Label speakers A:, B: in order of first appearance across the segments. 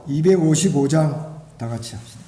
A: (255장) 다 같이 합시다.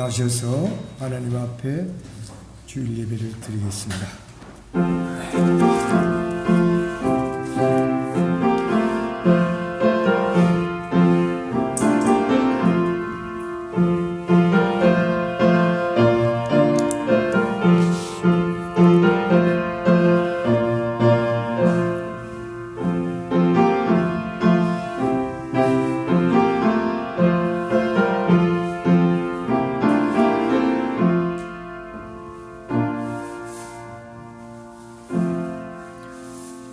A: 나셔서 하나님 앞에 주일 예배를 드리겠습니다.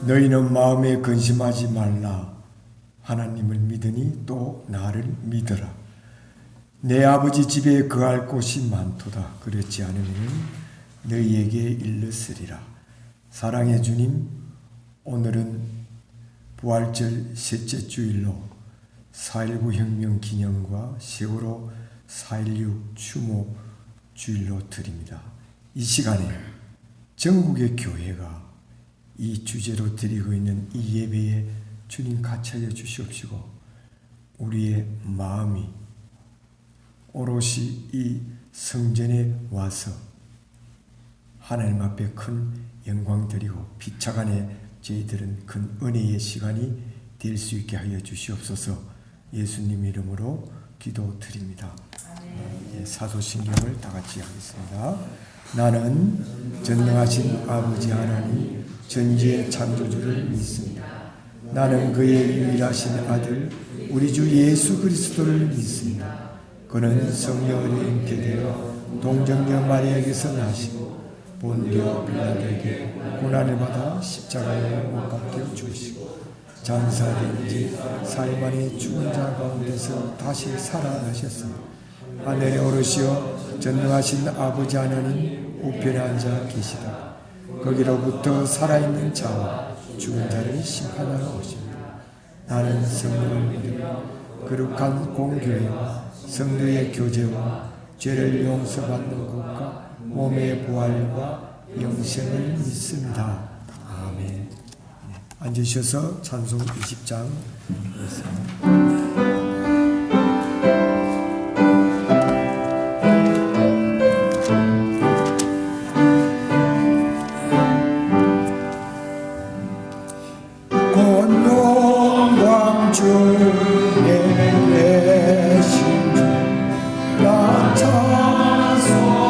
A: 너희는 마음에 근심하지 말라. 하나님을 믿으니 또 나를 믿어라. 내 아버지 집에 거할 곳이 많도다. 그렇지 않으면 너희에게 일렀으리라. 사랑의 주님, 오늘은 부활절 셋째 주일로 4.19 혁명 기념과 세월호 4.16 추모 주일로 드립니다. 이 시간에 전국의 교회가 이 주제로 드리고 있는 이 예배에 주님 같이 주시옵시고 우리의 마음이 오롯이 이 성전에 와서 하나님 앞에 큰 영광 드리고 피차간에 저희들은 큰 은혜의 시간이 될 수 있게 하여 주시옵소서. 예수님 이름으로 기도드립니다. 사도신경을 다 같이 하겠습니다. 나는 전능하신 아버지 하나님 전지의 창조주를 믿습니다. 나는 그의 유일하신 아들 우리 주 예수 그리스도를 믿습니다. 그는 성령으로 잉태되어 동정녀 마리아에게서 나시고 본디오 빌라도에게 고난을 받아 십자가에 못 박혀 죽으시고 장사된 지 사흘 만에 죽은 자 가운데서 다시 살아나셨습니다. 하늘에 오르시어 전능하신 아버지 하나님 우편에 앉아 계시다. 거기로부터 살아있는 자와 죽은 자를 심판하러 오십니다. 나는 성령을 믿으며 거룩한 공교회와 성도의 교제와 죄를 용서받는 것과 몸의 부활과 영생을 믿습니다. 아멘. 앉으셔서 찬송 20장 영광 중에 계신 나 찬송합니다.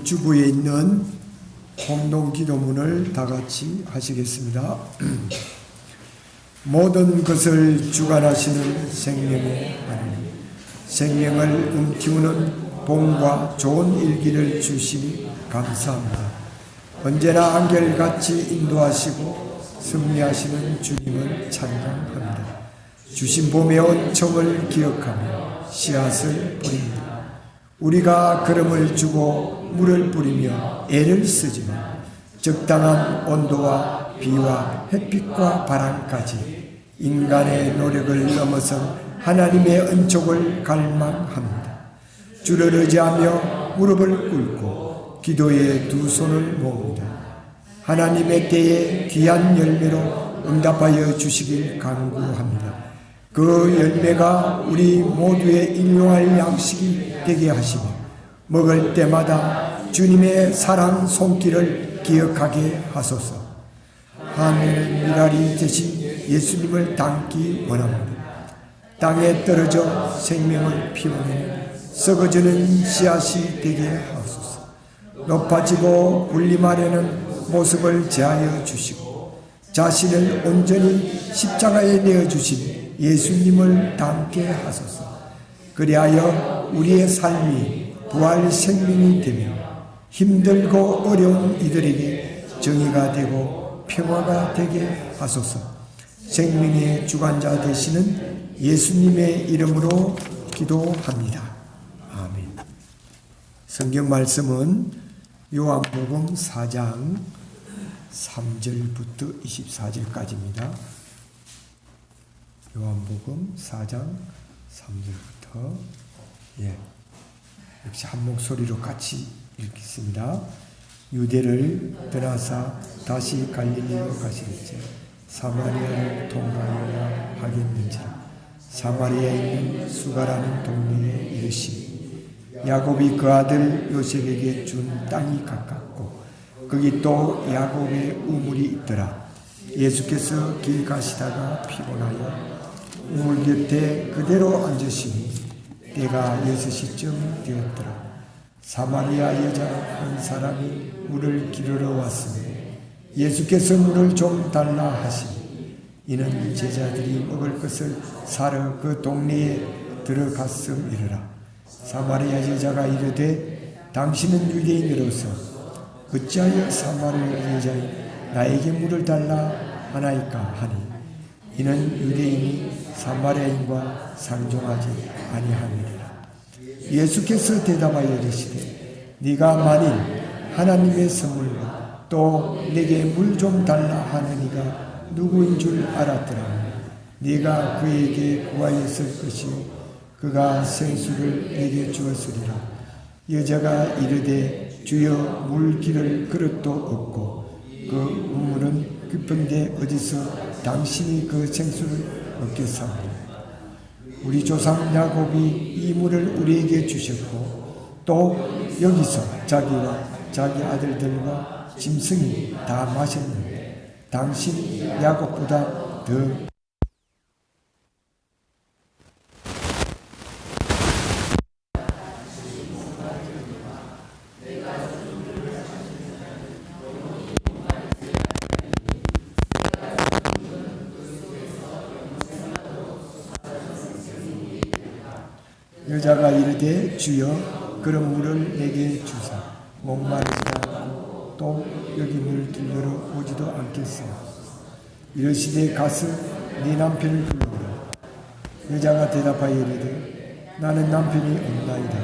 A: 주부에 있는 공동 기도문을 다 같이 하시겠습니다. 모든 것을 주관하시는 생명의 하나님, 생명을 움키우는 복과 좋은 일기를 주시니 감사합니다. 언제나 안결같이 인도하시고 승리하시는 주님을 찬양합니다. 주신 봄의 은총을 기억하며 씨앗을 뿌립니다. 우리가 걸음을 주고 물을 뿌리며 애를 쓰지만 적당한 온도와 비와 햇빛과 바람까지 인간의 노력을 넘어선 하나님의 은총을 갈망합니다. 주를 의지하며 무릎을 꿇고 기도에 두 손을 모읍니다. 하나님의 때에 귀한 열매로 응답하여 주시길 간구합니다. 그 열매가 우리 모두의 일용할 양식이 되게 하시며 먹을 때마다 주님의 사랑 손길을 기억하게 하소서. 하늘의 미랄이 되신 예수님을 닮기 원합니다. 땅에 떨어져 생명을 피워내는 썩어지는 씨앗이 되게 하소서. 높아지고 군림하려는 모습을 제하여 주시고 자신을 온전히 십자가에 내어주신 예수님을 닮게 하소서. 그리하여 우리의 삶이 부활 생명이 되며 힘들고 어려운 이들에게 정의가 되고 평화가 되게 하소서. 생명의 주관자 되시는 예수님의 이름으로 기도합니다. 아멘. 성경 말씀은 요한복음 4장 3절부터 24절까지입니다. 요한복음 4장 3절부터 역시 한 목소리로 같이 읽겠습니다. 유대를 떠나사 다시 갈릴리로 가실지 사마리아를 통과하여야 하겠는지라. 사마리아에 있는 수가라는 동네에 이르시니 야곱이 그 아들 요셉에게 준 땅이 가깝고 거기 또 야곱의 우물이 있더라. 예수께서 길 가시다가 피곤하여 우물 곁에 그대로 앉으시니 때가 6시쯤 되었더라. 사마리아 여자 한 사람이 물을 기르러 왔으니 예수께서 물을 좀 달라 하시니 이는 제자들이 먹을 것을 사러 그 동네에 들어갔음이라. 사마리아 여자가 이르되 당신은 유대인으로서 어찌하여 사마리아 여자의 나에게 물을 달라 하나이까 하니 이는 유대인이 사마리아인과 상종하지 아니함이라. 예수께서 대답하여 이르시되 네가 만일 하나님의 선물과 또 내게 물 좀 달라 하는 이가 누구인 줄 알았더라면 네가 그에게 구하였을 것이요 그가 생수를 내게 주었으리라. 여자가 이르되 주여 물 기를 그릇도 없고 그 우물은 깊은데 어디서 당신이 그 생수를 얻겠사오니 우리 조상 야곱이 이 물을 우리에게 주셨고 또 여기서 자기와 자기 아들들과 짐승이 다 마셨는데 당신이 야곱보다 더 여자가 이르되 주여 그런 물을 내게 주사 목마르지 않고 또 여기 물 길러러 오지도 않겠어요. 이르시되 가서 네 남편을 불러오라. 여자가 대답하여 이르되 나는 남편이 없나이다.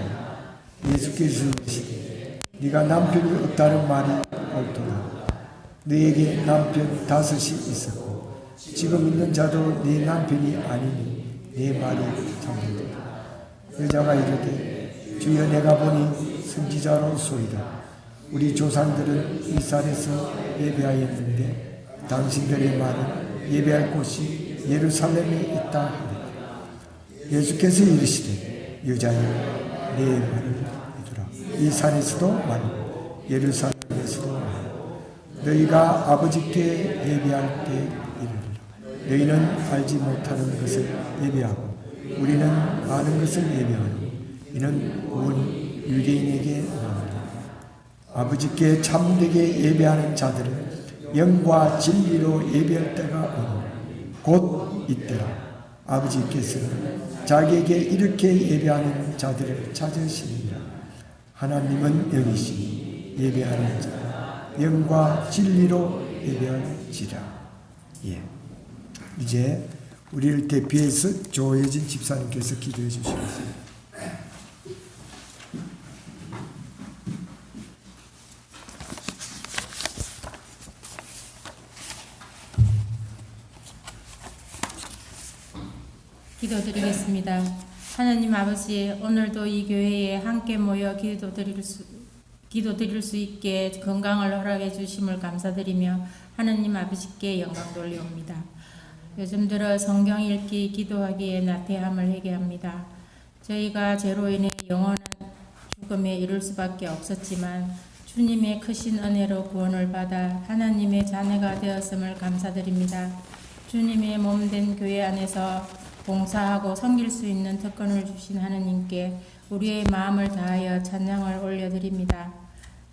A: 예수께서 이르시되 네가 남편이 없다는 말이 옳도다. 너에게 남편 5이 있었고 지금 있는 자도 네 남편이 아니니 네 말이 참되도다. 여자가 이르되 주여 내가 보니 선지자로소이다. 우리 조상들은 이 산에서 예배하였는데 당신들의 말은 예배할 곳이 예루살렘에 있다 하니라. 예수께서 이르시되 여자여 내 말을 믿으라. 이 산에서도 말고 예루살렘에서도 말고 너희가 아버지께 예배할 때 이르리라. 너희는 알지 못하는 것을 예배하고 우리는 아는 것을 예배하니 이는 온 유대인에게 나오리라. 아버지께 참되게 예배하는 자들은 영과 진리로 예배할 때가 오니 곧 이때라. 아버지께서는 자기에게 이렇게 예배하는 자들을 찾으시니라. 하나님은 영이시니 예배하는 자 영과 진리로 예배할지라. 예. 이제 우리를 대표해서 조혜진 집사님께서 기도해 주시겠습니다.
B: 기도드리겠습니다. 하나님 아버지, 오늘도 이 교회에 함께 모여 기도드릴 수 있게 건강을 허락해 주심을 감사드리며 하나님 아버지께 영광 돌려옵니다. 요즘 들어 성경 읽기, 기도하기에 나태함을 회개합니다. 저희가 죄로 인해 영원한 죽음에 이를 수밖에 없었지만 주님의 크신 은혜로 구원을 받아 하나님의 자녀가 되었음을 감사드립니다. 주님의 몸된 교회 안에서 봉사하고 섬길 수 있는 특권을 주신 하느님께 우리의 마음을 다하여 찬양을 올려드립니다.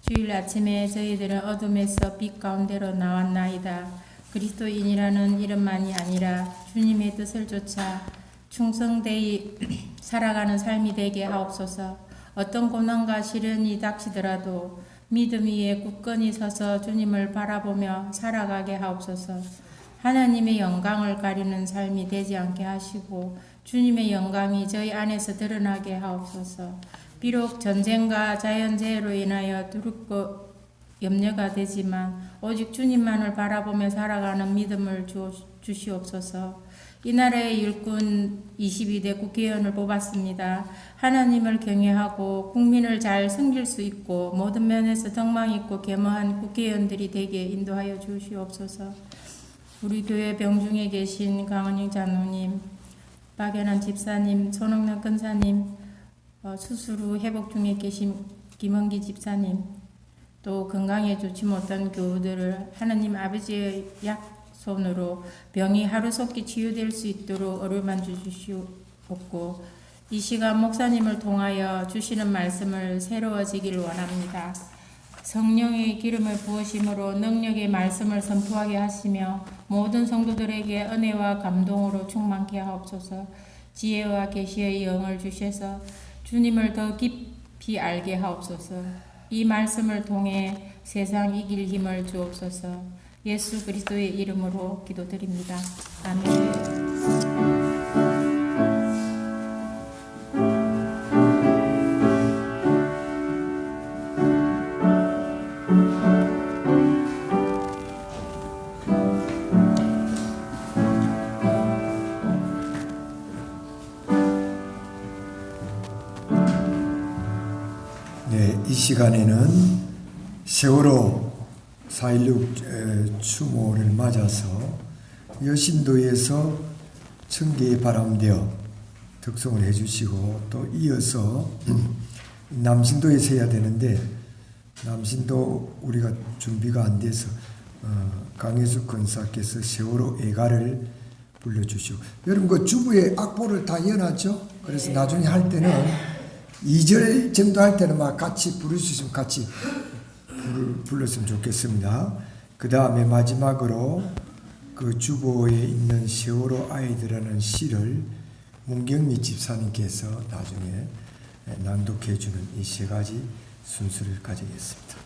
B: 주일 아침에 저희들은 어둠에서 빛 가운데로 나왔나이다. 그리스도인이라는 이름만이 아니라 주님의 뜻을 쫓아 충성되이 살아가는 삶이 되게 하옵소서. 어떤 고난과 시련이 닥치더라도 믿음 위에 굳건히 서서 주님을 바라보며 살아가게 하옵소서. 하나님의 영광을 가리는 삶이 되지 않게 하시고 주님의 영광이 저희 안에서 드러나게 하옵소서. 비록 전쟁과 자연재해로 인하여 두렵고 염려가 되지만 오직 주님만을 바라보며 살아가는 믿음을 주시옵소서. 이 나라의 일꾼 22대 국회의원을 뽑았습니다. 하나님을 경외하고 국민을 잘 섬길 수 있고 모든 면에서 덕망 있고 겸허한 국회의원들이 되게 인도하여 주시옵소서. 우리 교회 병중에 계신 강은희 장로님, 박연한 집사님, 손흥란 권사님, 수술 후 회복 중에 계신 김원기 집사님, 또 건강에 좋지 못한 교우들을 하나님 아버지의 손으로 병이 하루속히 치유될 수 있도록 어루만져 주시옵고 이 시간 목사님을 통하여 주시는 말씀을 새로워지길 원합니다. 성령의 기름을 부으심으로 능력의 말씀을 선포하게 하시며 모든 성도들에게 은혜와 감동으로 충만케 하옵소서. 지혜와 계시의 영을 주셔서 주님을 더 깊이 알게 하옵소서. 이 말씀을 통해 세상 이길 힘을 주옵소서. 예수 그리스도의 이름으로 기도드립니다. 아멘.
A: 네, 이 시간에는 세월호 4.16 추모를 맞아서 여신도에서 청계의 바람되어 특송을 해주시고 또 이어서 남신도에서 해야 되는데 남신도 우리가 준비가 안 돼서 강혜숙 권사께서 세월호 애가를 불러주시고 여러분 그 주부의 악보를 다 연하죠? 그래서 나중에 할 때는 2절 정도 할 때는 막 같이 부를 수 있으면 같이 불렀으면 좋겠습니다. 그 다음에 마지막으로 그 주보에 있는 세월호 아이들이라는 시를 문경미 집사님께서 나중에 낭독해 주는 이 세 가지 순서를 가지겠습니다.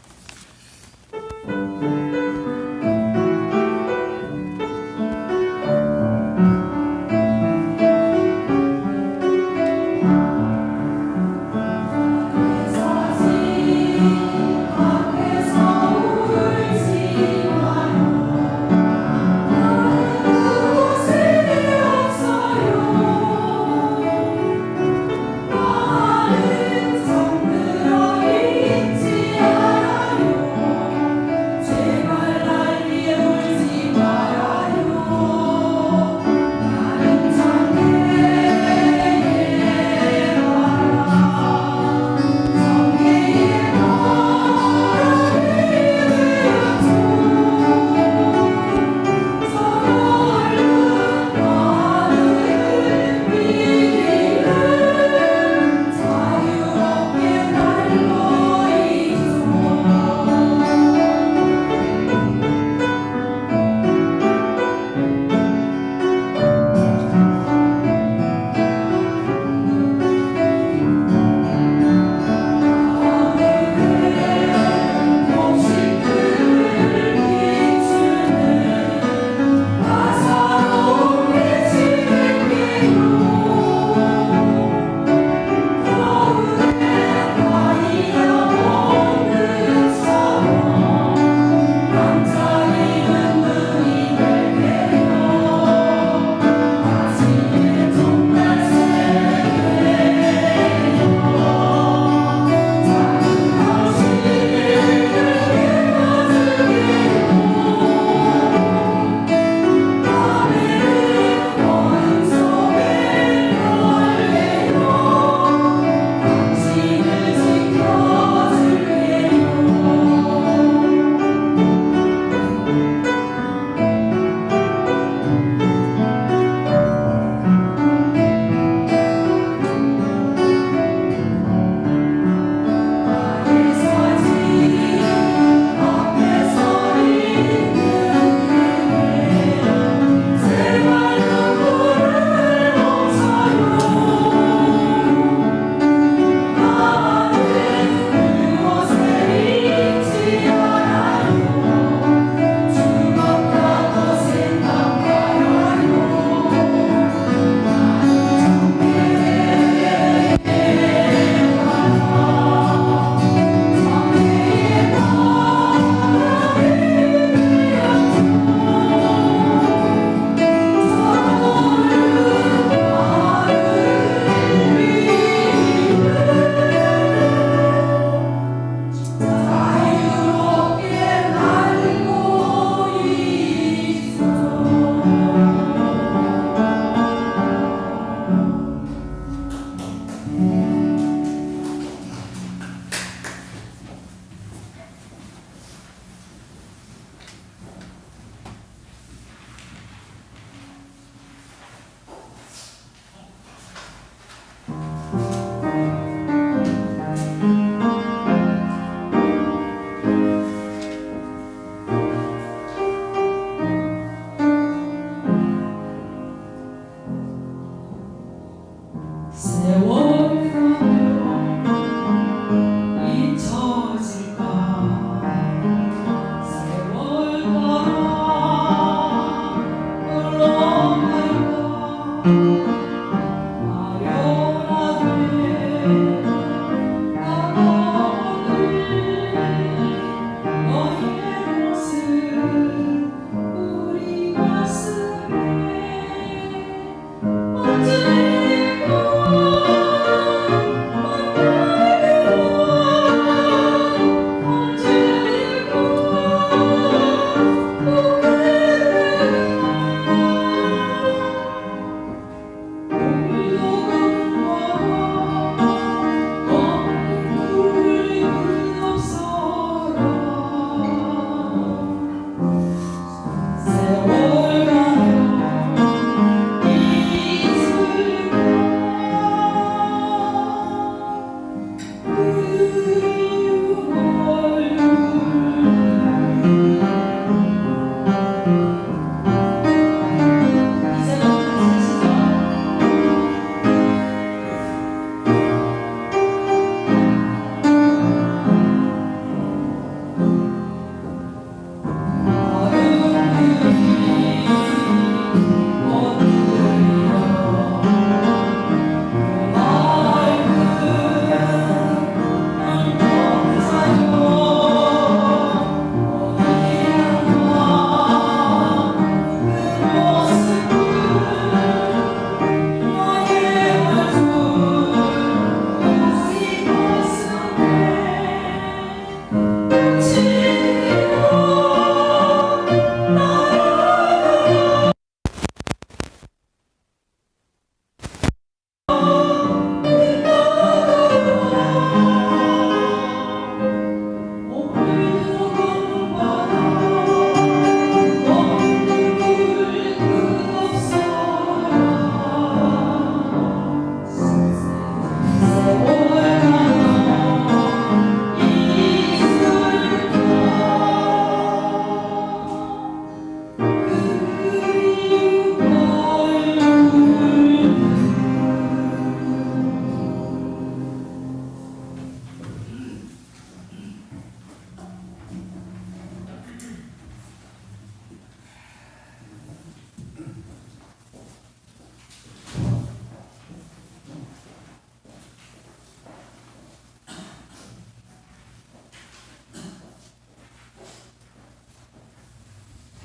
C: 제가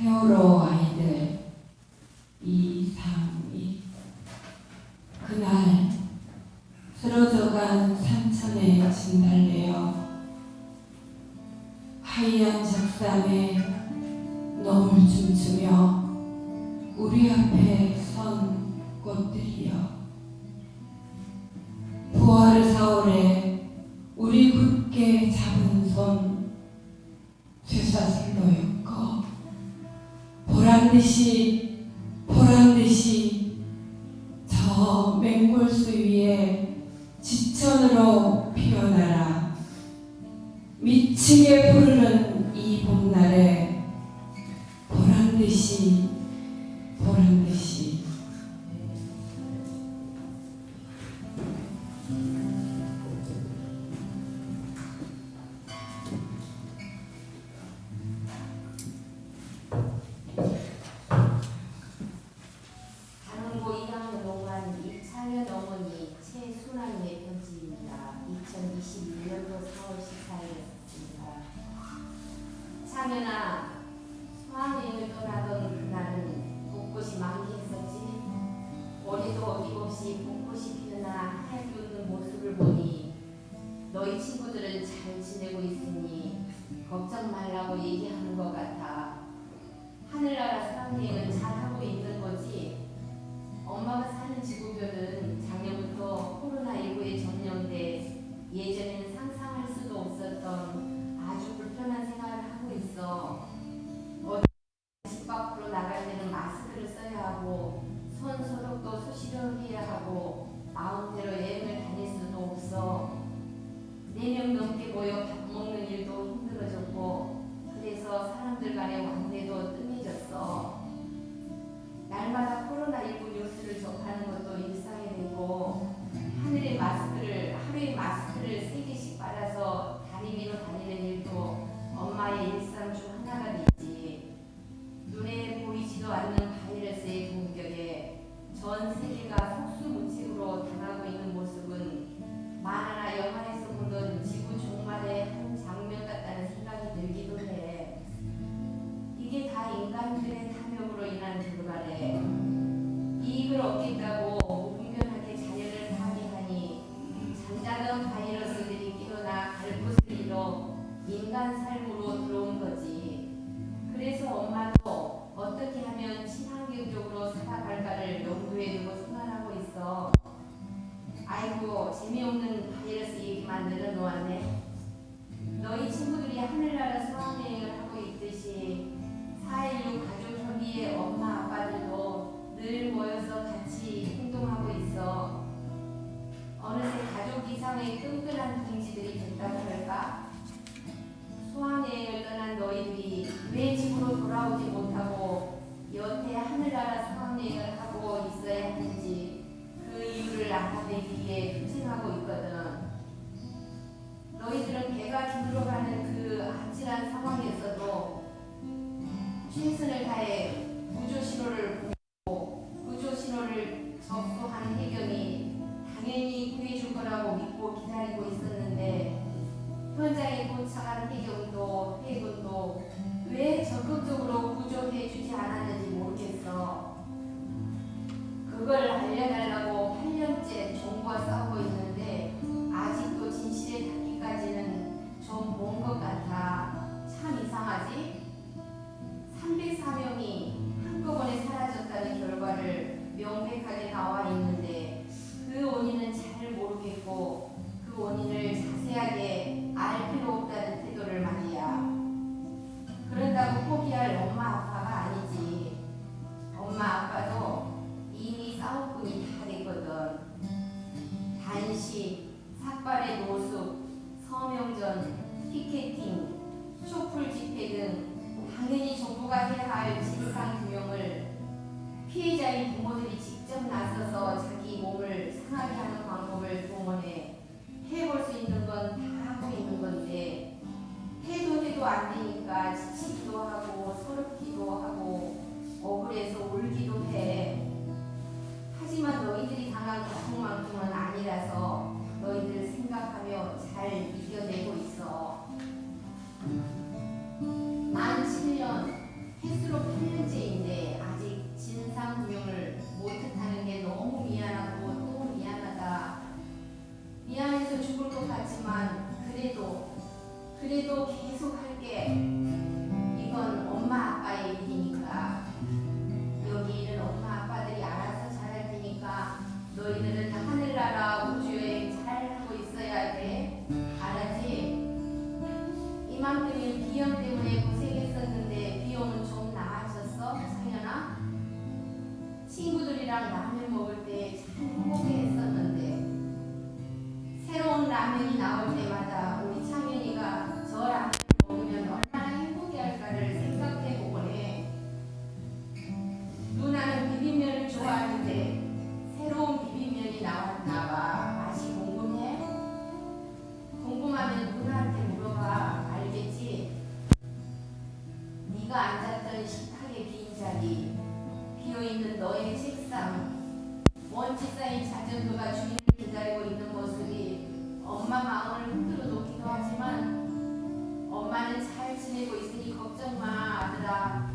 C: 세월호 아이들 2, 3, 2 그날 쓰러져간 산천에 진달래여 하얀 적산에 너울 춤추며 우리 앞에 선 꽃들이여 부활의 사월에 우리 굳게 잡은 손 쇠사슬로였고 보란듯이 저 맹골수 위에 지천으로 피어나라. 미치게 부르는 이 봄날에 보란듯이
D: 강원고 2학년 5반 이창현 어머니 최순환의 편지입니다. 2021년도 4월 14일에 썼습니다. 창현아, 수학여행을 떠나던 그날은 벚꽃이 만개했었지. 올해도 어김없이 벚꽃이 피우나 하얗게 웃는 모습을 보니 너희 친구들은 잘 지내고 있으니 걱정 말라고 얘기하는 것 같아. 하늘나라 수학여행은 잘하고 있는 거지. 엄마가 사는 지구별은 작년부터 코로나19에 점령돼 예전에는 상상할 수도 없었던 아주 불편한 생활을 하고 있어. 집 밖으로 나갈 때는 마스크를 써야 하고 손 소독도 수시로 해야 하고 마음대로 여행을 다닐 수도 없어. 4명 넘게 모여 밥 먹는 일도 힘들어졌고 그래서 사람들 간의 왕래도 뜸해졌어. 날마다 코로나19 뉴스를 접하는 것도 일상이 되고 하루에 마스크를 3개씩 빨아서 다리 위로 다니는 일도 엄마의 일상 중 하나가 되지. 눈에 보이지도 않는 바이러스의 공격에 전 세계 아버지가 속수무책으로 당하고 있는 모습은 만화나 영화에서 보던 지구 종말의 한 장면 같다는 생각이 들기도 해. 이게 다 인간들의 탐욕으로 인한 결과래. 이익을 얻겠다고 무분별하게 자연을 파괴하니 잠자던 바이러스들이 깨어나 갈 곳을 잃어 인간 삶으로 들어온 거지. 그래서 엄마도 어떻게 하면 친환경적으로 살아갈까를 염두에 두고 생활하고 있어. 아이고, 재미없는 바이러스 얘기만 늘어놓았네. 너희 친구들이 하늘나라 수학여행을 하고 있듯이 4.16 가족협의회 엄마 아빠들도 늘 모여서 같이 행동하고 있어. 어느새 가족 이상의 끈끈한 동지들이 됐다고 할까? 수학여행을 떠난 너희들이 왜 집으로 돌아오지 못하고 여태 하늘나라 수학여행을 하고 있어야 하는지 그 이유를 알아내기 위해 투쟁하고 있거든. 너희들은 배가 뒤돌아가는 그 아찔한 상황에서도 최선을 다해 구조 신호를 보내고 구조 신호를 접수한 해경이 당연히 구해줄 거라고 믿고 기다리고 있었는데 현장에 도착한 해경도 해군도 왜 적극적으로 구조해주지 않았는지 모르겠어. 그걸 알려달라고 8년째 정부와 싸우고 있는데 아직도 진실에 닿기까지는 좀 먼 것 같아. 참 이상하지? 304명이 한꺼번에 사라졌다는 결과를 명백하게 나와 있는데 그 원인은 잘 모르겠고 그 원인을 자세하게 알 필요 없다는 태도를 말이야. 그런다고 포기할 엄마 아빠가 아니지. 엄마 아빠도 이미 싸움꾼이 다 됐거든. 단식, 삭발의 노숙, 서명전, 피켓팅, 촛불 집회 등 당연히 정부가 해야 할 진상규명을 피해자인 부모들이 직접 나서서 자기 몸을 상하게 하는 방법을 동원해 해볼 수 있는 건 다 하고 있는 건데 해도 안 되니까 지치기도 하고 서럽기도 하고 억울해서 울기도 해. 하지만 너희들이 당한 고통만큼은 아니라서 너희들 생각하며 잘 이겨내고 있어. 만 7년, 횟수로 8년째인데 아직 진상규명을 못했다는 게 너무 미안하고 또 미안하다. 미안해서 죽을 것 같지만 그래도 계속 할게. 이건 엄마 아빠의 일이니까. 여기 일은 엄마 아빠들이 알아서 잘할 테니까 너희들은 하늘나라 우주여행 잘 하고 있어야 돼. 알았지? 이맘때면 비염 때문에 고생했었는데 비염은 좀 나아졌어? 상현아? 친구들이랑 라면 먹을 때 참 행복해했었는데 새로운 라면이 나올 때마다 우리 창현이가 저 라면 먹으면 얼마나 행복해할까를 생각해보곤 해. 누나는 비빔면을 좋아하는데 새로운 비빔면이 나왔나봐. 맛이 궁금해? 궁금하면 누나한테 물어봐. 알겠지? 네가 앉았던 식탁의 빈 자리, 비어있는 너의 책상, 먼지 쌓인 자전거가 주인을 기다리고 있는 모습이 엄마 마음을 흔들어 놓기도 하지만 엄마는 잘 지내고 있으니 걱정 마, 아들아.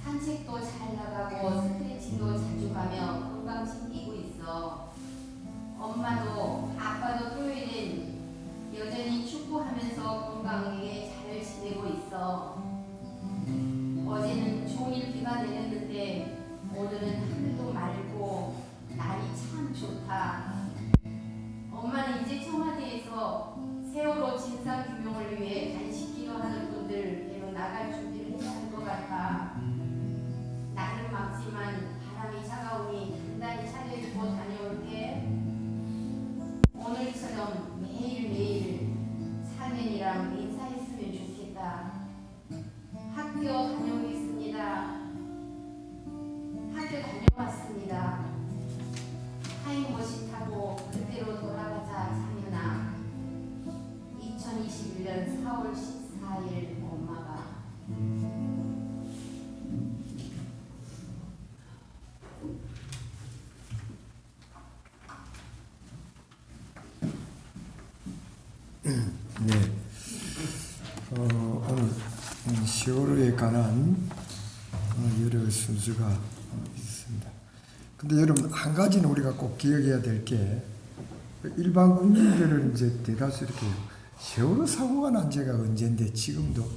D: 산책도 잘 나가고 스트레칭도 자주 가며 건강 챙기고 있어. 엄마도 아빠도 토요일엔 여전히 축구하면서 건강하게 잘 지내고 있어. 어제는 종일 비가 내렸는데 오늘은 하늘도 맑고 날이 참 좋다. 엄마는 이제 청와대에서 세월호 진상규명을 위해 단식 기도하는 분들 뵈러 나갈 준비를 해야 할 것 같아. 나는 막지만 바람이 차가우니 단단히 차려입고 다녀올게. 오늘처럼 매일매일 사면이랑 인사했으면 좋겠다. 학교 다녀오겠습니다. 학교 다녀왔습니다. 타임머신 타고
A: 네. 오늘 세월호에 관한 여러 순서가 있습니다. 근데 여러분, 한 가지는 우리가 꼭 기억해야 될 게, 일반 국민들은 이제 대다수 이렇게 세월호 사고가 난 지가 언젠데 지금도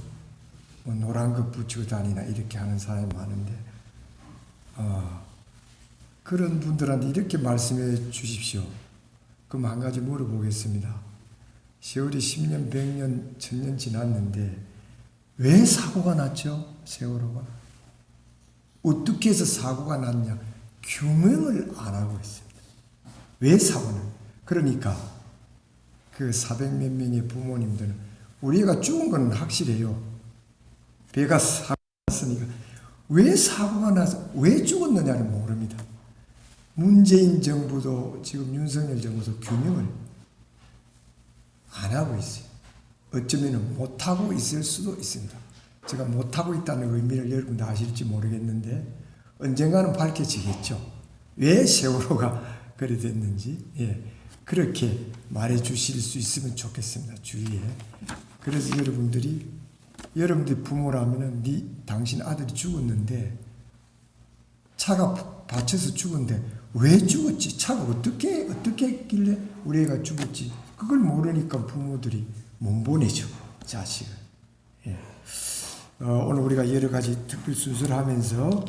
A: 뭐 노란 거 붙이고 다니나 이렇게 하는 사람이 많은데, 그런 분들한테 이렇게 말씀해 주십시오. 그럼 한 가지 물어보겠습니다. 세월이 10년, 100년, 1000년 지났는데 왜 사고가 났죠? 세월호가. 어떻게 해서 사고가 났냐? 규명을 안 하고 있습니다. 왜 사고는? 그러니까 그 400몇 명의 부모님들은 우리 애가 죽은 건 확실해요. 배가 사고 났으니까. 왜 사고가 나서 왜 죽었느냐는 모릅니다. 문재인 정부도 지금 윤석열 정부도 규명을 안 하고 있어요. 어쩌면 못하고 있을 수도 있습니다. 제가 못하고 있다는 의미를 여러분도 아실지 모르겠는데 언젠가는 밝혀지겠죠. 왜 세월호가 그래 됐는지. 예, 그렇게 말해 주실 수 있으면 좋겠습니다. 주위에. 그래서 여러분들이 부모라면은 당신 아들이 죽었는데 차가 받쳐서 죽었는데 왜 죽었지? 차가 어떻게 했길래 우리 애가 죽었지? 그걸 모르니까 부모들이 못 보내죠, 자식을. 예. 오늘 우리가 여러 가지 특별 순서를 하면서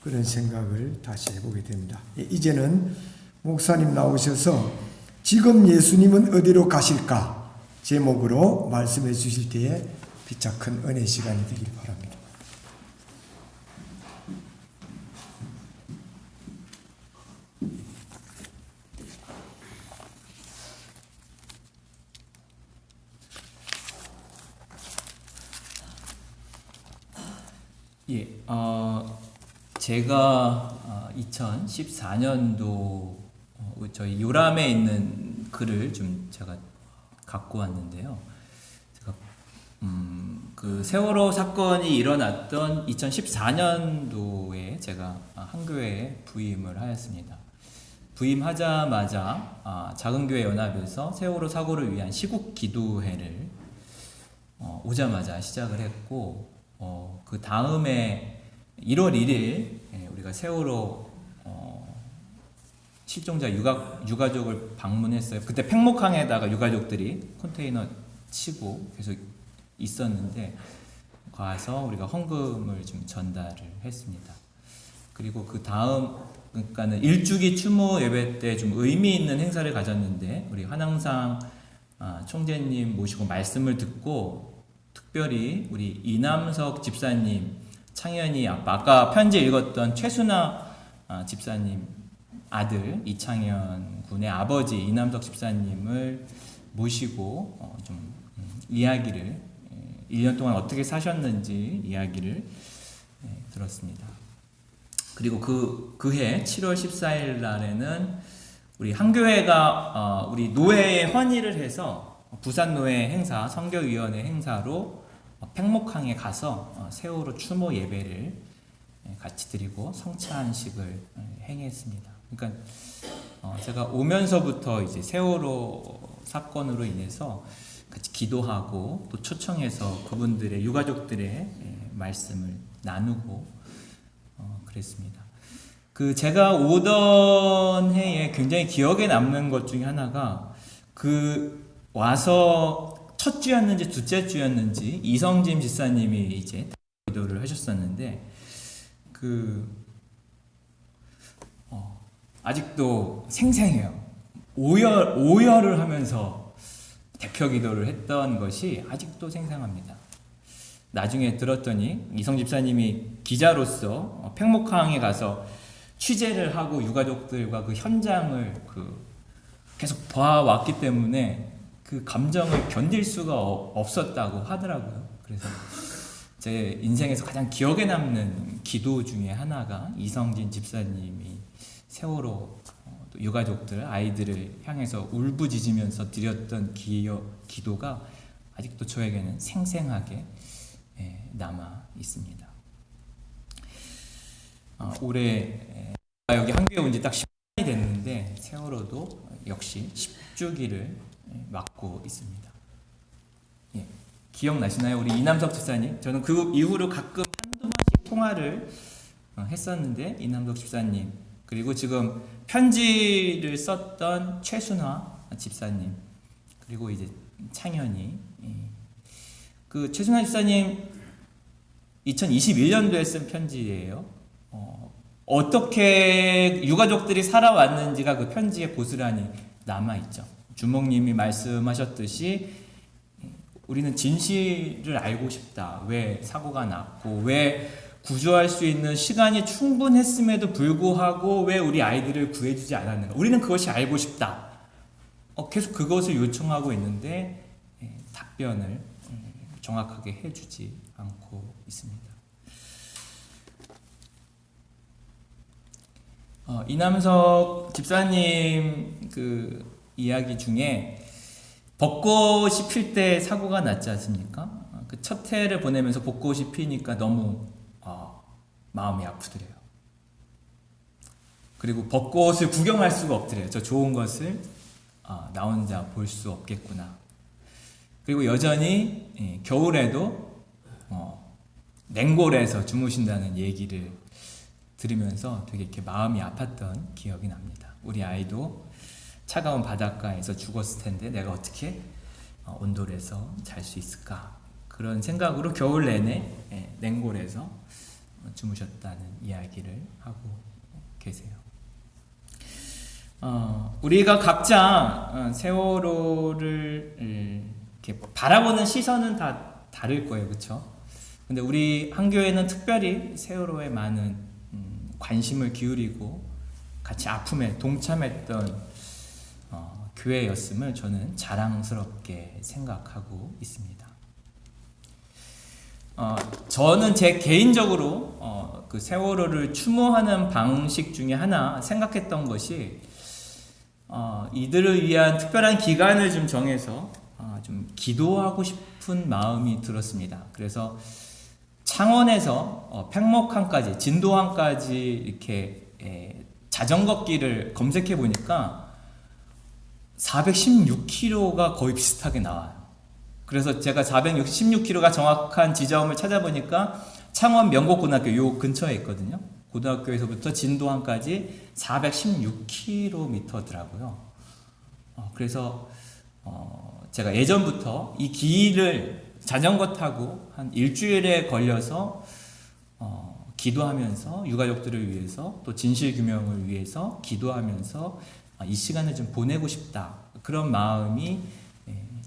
A: 그런 생각을 다시 해보게 됩니다. 예, 이제는 목사님 나오셔서 지금 예수님은 어디로 가실까? 제목으로 말씀해 주실 때에 피차 큰 은혜 시간이 되길 바랍니다.
E: 예, 제가 2014년도 저희 요람에 있는 글을 좀 제가 갖고 왔는데요. 제가 그 세월호 사건이 일어났던 2014년도에 제가 한 교회에 부임을 하였습니다. 부임하자마자 작은 교회 연합에서 세월호 사고를 위한 시국 기도회를 오자마자 시작을 했고, 그 다음에 1월 1일 우리가 세월호 실종자 유가족을 방문했어요. 그때 팽목항에다가 유가족들이 컨테이너 치고 계속 있었는데 가서 우리가 헌금을 좀 전달을 했습니다. 그리고 그 다음, 그러니까는 일주기 추모 예배 때 좀 의미 있는 행사를 가졌는데 우리 한항상 총재님 모시고 말씀을 듣고 특별히 우리 이남석 집사님, 창현이 아까 편지 읽었던 최순아 집사님 아들 이창현 군의 아버지 이남석 집사님을 모시고 좀 이야기를 1년 동안 어떻게 사셨는지 이야기를 들었습니다. 그리고 그해 7월 14일 날에는 우리 한교회가 우리 노회에 헌의를 해서 부산노회 행사, 선교위원회 행사로 팽목항에 가서 세월호 추모 예배를 같이 드리고 성찬식을 행했습니다. 그러니까 제가 오면서부터 이제 세월호 사건으로 인해서 같이 기도하고 또 초청해서 그분들의 유가족들의 말씀을 나누고 그랬습니다. 그 제가 오던 해에 굉장히 기억에 남는 것 중에 하나가 와서 첫 주였는지 둘째 주였는지 이성진 집사님이 이제 기도를 하셨었는데 아직도 생생해요. 오열을 하면서 대표 기도를 했던 것이 아직도 생생합니다. 나중에 들었더니 이성 집사님이 기자로서 팽목항에 가서 취재를 하고 유가족들과 그 현장을 계속 봐왔기 때문에 그 감정을 견딜 수가 없었다고 하더라고요. 그래서 제 인생에서 가장 기억에 남는 기도 중에 하나가 이성진 집사님이 세월호 유가족들, 아이들을 향해서 울부짖으면서 드렸던 기도가 아직도 저에게는 생생하게 남아 있습니다. 올해 여기 한교에 온 지 딱 10년이 됐는데 세월호도 역시 10주기를 맞고 있습니다. 예, 기억나시나요? 우리 이남석 집사님? 저는 그 이후로 가끔 한두 번씩 통화를 했었는데 이남석 집사님, 그리고 지금 편지를 썼던 최순화 집사님, 그리고 이제 창현이, 그 최순화 집사님 2021년도에 쓴 편지예요. 어떻게 유가족들이 살아왔는지가 그 편지에 고스란히 남아있죠. 주목님이 말씀하셨듯이 우리는 진실을 알고 싶다. 왜 사고가 났고, 왜 구조할 수 있는 시간이 충분했음에도 불구하고 왜 우리 아이들을 구해주지 않았는가. 우리는 그것이 알고 싶다. 계속 그것을 요청하고 있는데 답변을 정확하게 해주지 않고 있습니다. 이남석 집사님 그 이야기 중에 벚꽃이 필 때 사고가 났지 않습니까? 그 첫 해를 보내면서 벚꽃이 피니까 너무 마음이 아프더래요. 그리고 벚꽃을 구경할 수가 없더래요. 저 좋은 것을 나 혼자 볼 수 없겠구나. 그리고 여전히 겨울에도 냉골에서 주무신다는 얘기를 들으면서 되게 이렇게 마음이 아팠던 기억이 납니다. 우리 아이도 차가운 바닷가에서 죽었을 텐데 내가 어떻게 온돌에서 잘 수 있을까? 그런 생각으로 겨울 내내 냉골에서 주무셨다는 이야기를 하고 계세요. 우리가 각자 세월호를 이렇게 바라보는 시선은 다 다를 거예요, 그렇죠? 근데 우리 한교회는 특별히 세월호에 많은 관심을 기울이고 같이 아픔에 동참했던 교회였음을 저는 자랑스럽게 생각하고 있습니다. 저는 제 개인적으로 그 세월호를 추모하는 방식 중에 하나 생각했던 것이 이들을 위한 특별한 기간을 좀 정해서 좀 기도하고 싶은 마음이 들었습니다. 그래서 창원에서 팽목항까지, 진도항까지 이렇게 자전거 길을 검색해 보니까 416km가 거의 비슷하게 나와요. 그래서 제가 416km가 정확한 지점을 찾아보니까 창원 명곡고등학교 요 근처에 있거든요. 고등학교에서부터 진도항까지 416km더라고요. 그래서 제가 예전부터 이 길을 자전거 타고 한 일주일에 걸려서 기도하면서 유가족들을 위해서 또 진실규명을 위해서 기도하면서 이 시간을 좀 보내고 싶다. 그런 마음이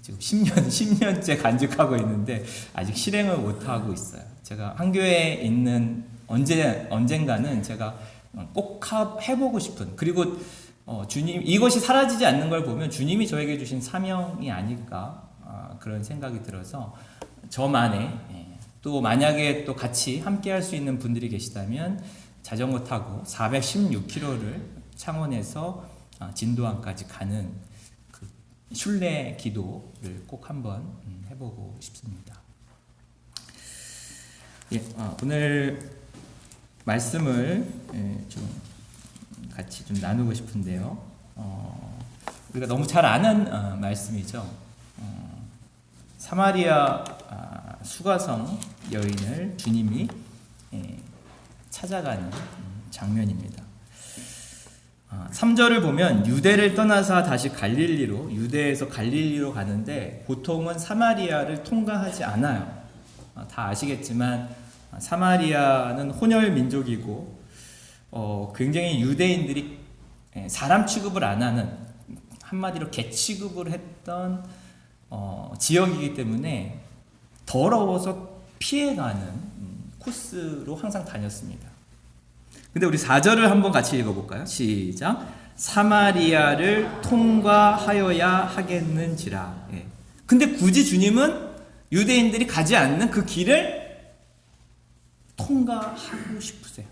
E: 지금 10년째 간직하고 있는데 아직 실행을 못하고 있어요. 제가 한교회에 있는 언젠가는 제가 꼭 해보고 싶은, 그리고 주님, 이것이 사라지지 않는 걸 보면 주님이 저에게 주신 사명이 아닐까 그런 생각이 들어서 저만의, 또 만약에 또 같이 함께 할 수 있는 분들이 계시다면 자전거 타고 416km를 창원에서 진도항까지 가는 그 순례 기도를 꼭 한번 해보고 싶습니다. 오늘 말씀을 좀 같이 좀 나누고 싶은데요. 우리가 너무 잘 아는 말씀이죠. 사마리아 수가성 여인을 주님이 찾아가는 장면입니다. 3절을 보면 유대를 떠나서 다시 갈릴리로, 유대에서 갈릴리로 가는데 보통은 사마리아를 통과하지 않아요. 다 아시겠지만 사마리아는 혼혈 민족이고 굉장히 유대인들이 사람 취급을 안 하는, 한마디로 개 취급을 했던 지역이기 때문에 더러워서 피해가는 코스로 항상 다녔습니다. 근데 우리 4절을 한번 같이 읽어볼까요? 시작. 사마리아를 통과하여야 하겠는지라. 근데 굳이 주님은 유대인들이 가지 않는 그 길을 통과하고 싶으세요.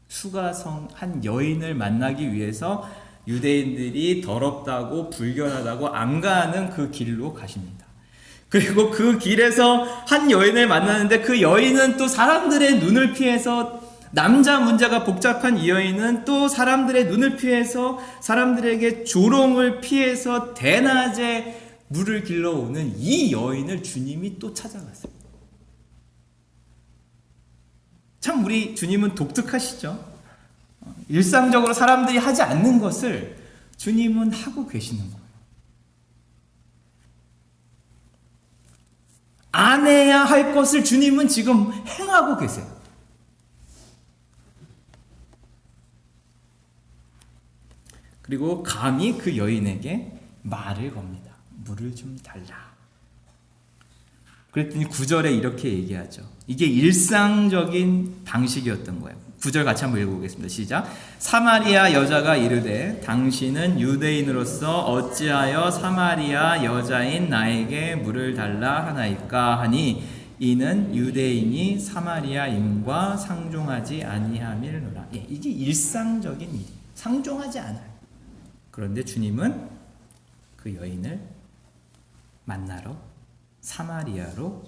E: 수가성 한 여인을 만나기 위해서 유대인들이 더럽다고 불결하다고 안 가는 그 길로 가십니다. 그리고 그 길에서 한 여인을 만나는데 그 여인은 또 사람들의 눈을 피해서 남자 문제가 복잡한 이 여인은 또 사람들의 눈을 피해서 사람들에게 조롱을 피해서 대낮에 물을 길러오는 이 여인을 주님이 또 찾아갔어요. 참 우리 주님은 독특하시죠. 일상적으로 사람들이 하지 않는 것을 주님은 하고 계시는 거예요. 안 해야 할 것을 주님은 지금 행하고 계세요. 그리고 감히 그 여인에게 말을 겁니다. 물을 좀 달라. 그랬더니 9절에 이렇게 얘기하죠. 이게 일상적인 방식이었던 거예요. 9절 같이 한번 읽어보겠습니다. 시작. 사마리아 여자가 이르되 당신은 유대인으로서 어찌하여 사마리아 여자인 나에게 물을 달라 하나이까 하니 이는 유대인이 사마리아인과 상종하지 아니함이로라. 이게 일상적인 일이 상종하지 않아요. 그런데 주님은 그 여인을 만나러 사마리아로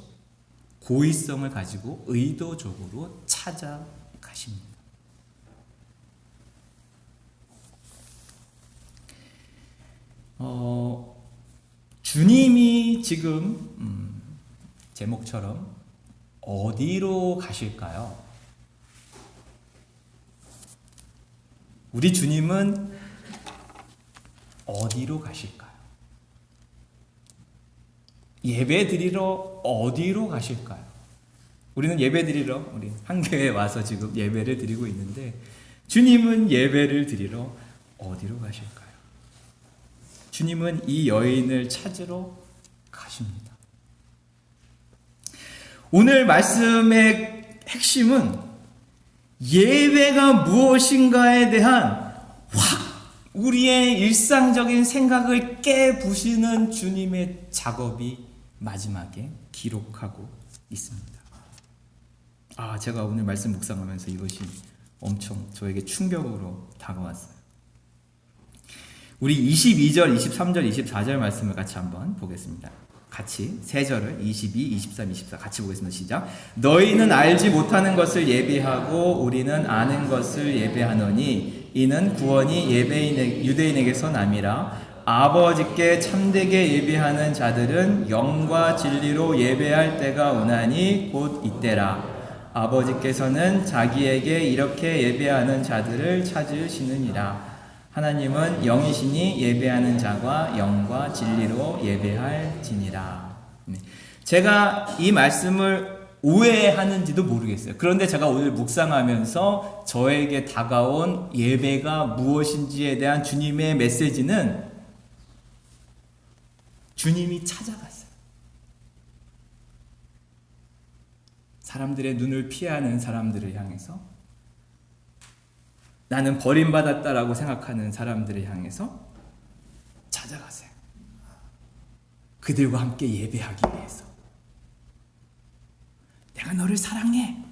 E: 고의성을 가지고 의도적으로 찾아가십니다. 주님이 지금 제목처럼 어디로 가실까요? 우리 주님은 어디로 가실까요? 예배 드리러 어디로 가실까요? 우리는 예배 드리러 우리 한교회에 와서 지금 예배를 드리고 있는데 주님은 예배를 드리러 어디로 가실까요? 주님은 이 여인을 찾으러 가십니다. 오늘 말씀의 핵심은 예배가 무엇인가에 대한 우리의 일상적인 생각을 깨부시는 주님의 작업이 마지막에 기록하고 있습니다. 제가 오늘 말씀 묵상하면서 이것이 엄청 저에게 충격으로 다가왔어요. 우리 22절, 23절, 24절 말씀을 같이 한번 보겠습니다. 같이 세 절을 22, 23, 24 같이 보겠습니다. 시작. 너희는 알지 못하는 것을 예비하고 우리는 아는 것을 예배하노니 이는 구원이 유대인에게서 남이라. 아버지께 참되게 예배하는 자들은 영과 진리로 예배할 때가 오나니 곧 이때라. 아버지께서는 자기에게 이렇게 예배하는 자들을 찾으시느니라. 하나님은 영이시니 예배하는 자가 영과 진리로 예배할지니라. 제가 이 말씀을 오해하는지도 모르겠어요. 그런데 제가 오늘 묵상하면서 저에게 다가온 예배가 무엇인지에 대한 주님의 메시지는 주님이 찾아갔어요. 사람들의 눈을 피하는 사람들을 향해서, 나는 버림받았다라고 생각하는 사람들을 향해서 찾아가세요. 그들과 함께 예배하기 위해서. 내가 너를 사랑해.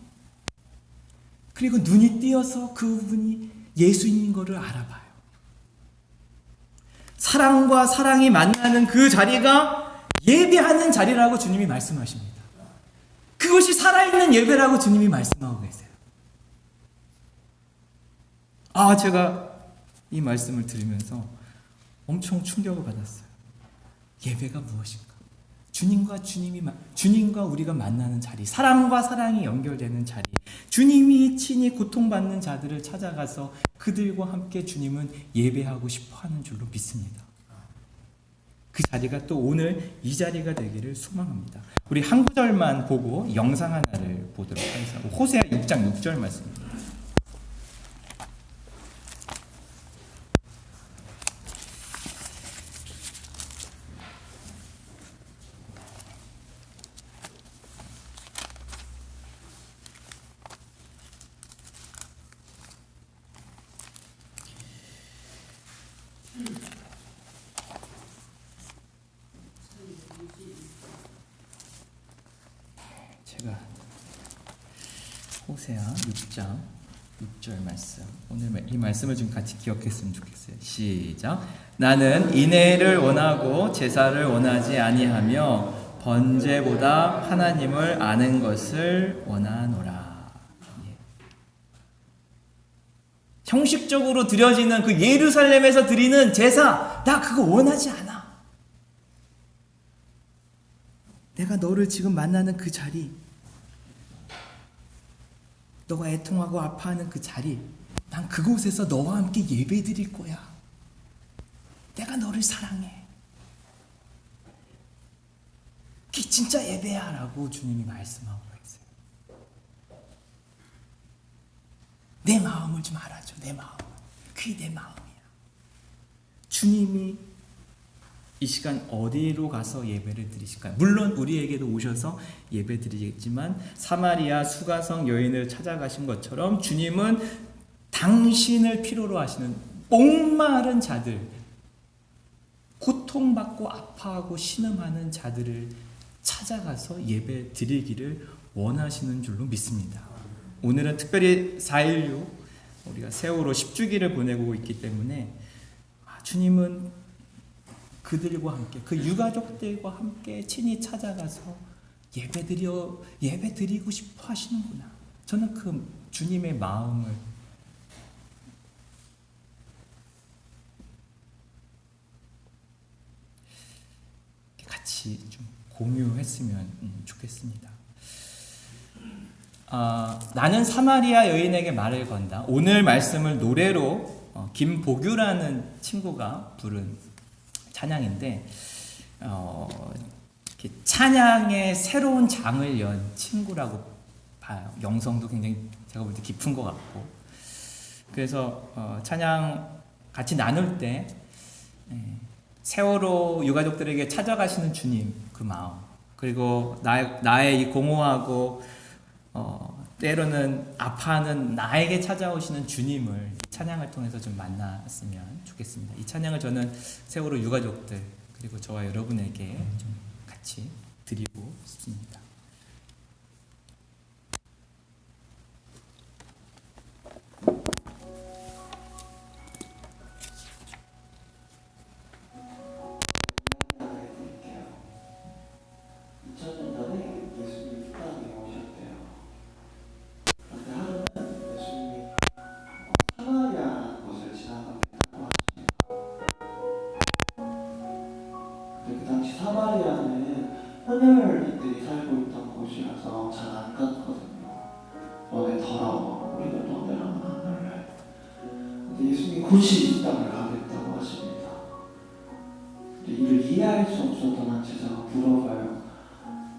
E: 그리고 눈이 띄어서 그분이 예수님인 것을 알아봐요. 사랑과 사랑이 만나는 그 자리가 예배하는 자리라고 주님이 말씀하십니다. 그것이 살아있는 예배라고 주님이 말씀하고 계세요. 제가 이 말씀을 들으면서 엄청 충격을 받았어요. 예배가 무엇인가? 주님과 우리가 만나는 자리, 사랑과 사랑이 연결되는 자리, 주님이 친히 고통받는 자들을 찾아가서 그들과 함께 주님은 예배하고 싶어 하는 줄로 믿습니다. 그 자리가 또 오늘 이 자리가 되기를 소망합니다. 우리 한 구절만 보고 영상 하나를 보도록 하겠습니다. 호세아 6장 6절 말씀입니다. 제가 호세아 6장 6절 말씀, 오늘 이 말씀을 좀 같이 기억했으면 좋겠어요. 시작. 나는 인애를 원하고 제사를 원하지 아니하며 번제보다 하나님을 아는 것을 원하노라. 형식적으로 드려지는 그 예루살렘에서 드리는 제사, 나 그거 원하지 않아. 내가 너를 지금 만나는 그 자리, 너가 애통하고 아파하는 그 자리, 난 그곳에서 너와 함께 예배 드릴 거야. 내가 너를 사랑해. 그게 진짜 예배야 라고 주님이 말씀하고 있어요. 내 마음을 좀 알아줘. 내 마음. 그게 내 마음이야. 주님이 이 시간 어디로 가서 예배를 드리실까요? 물론 우리에게도 오셔서 예배 드리겠지만 사마리아 수가성 여인을 찾아가신 것처럼 주님은 당신을 필요로 하시는 목마른 자들, 고통받고 아파하고 신음하는 자들을 찾아가서 예배 드리기를 원하시는 줄로 믿습니다. 오늘은 특별히 4.16 우리가 세월호 10주기를 보내고 있기 때문에 주님은 그들과 함께, 그 유가족들과 함께 친히 찾아가서 예배 드리고 싶어 하시는구나. 저는 그 주님의 마음을 같이 좀 공유했으면 좋겠습니다. 나는 사마리아 여인에게 말을 건다. 오늘 말씀을 노래로 김보규라는 친구가 부른 찬양인데 찬양의 새로운 장을 연 친구라고 봐요. 영성도 굉장히 제가 볼 때 깊은 것 같고, 그래서 찬양 같이 나눌 때 세월호 유가족들에게 찾아가시는 주님 그 마음, 그리고 나의 이 공허하고 때로는 아파하는 나에게 찾아오시는 주님을 찬양을 통해서 좀 만났으면 좋겠습니다. 이 찬양을 저는 세월호 유가족들 그리고 저와 여러분에게 좀 같이 드리고 싶습니다.
F: 사마리아는 혼혈인들이 살고 있던 곳이라서 잘 안 갔거든요. 너네 더러워. 우리가 너네랑 안 할래. 근데 예수님이 굳이 이 땅을 가겠다고 하십니다. 근데 이를 이해할 수 없었던 제자가 물어봐요.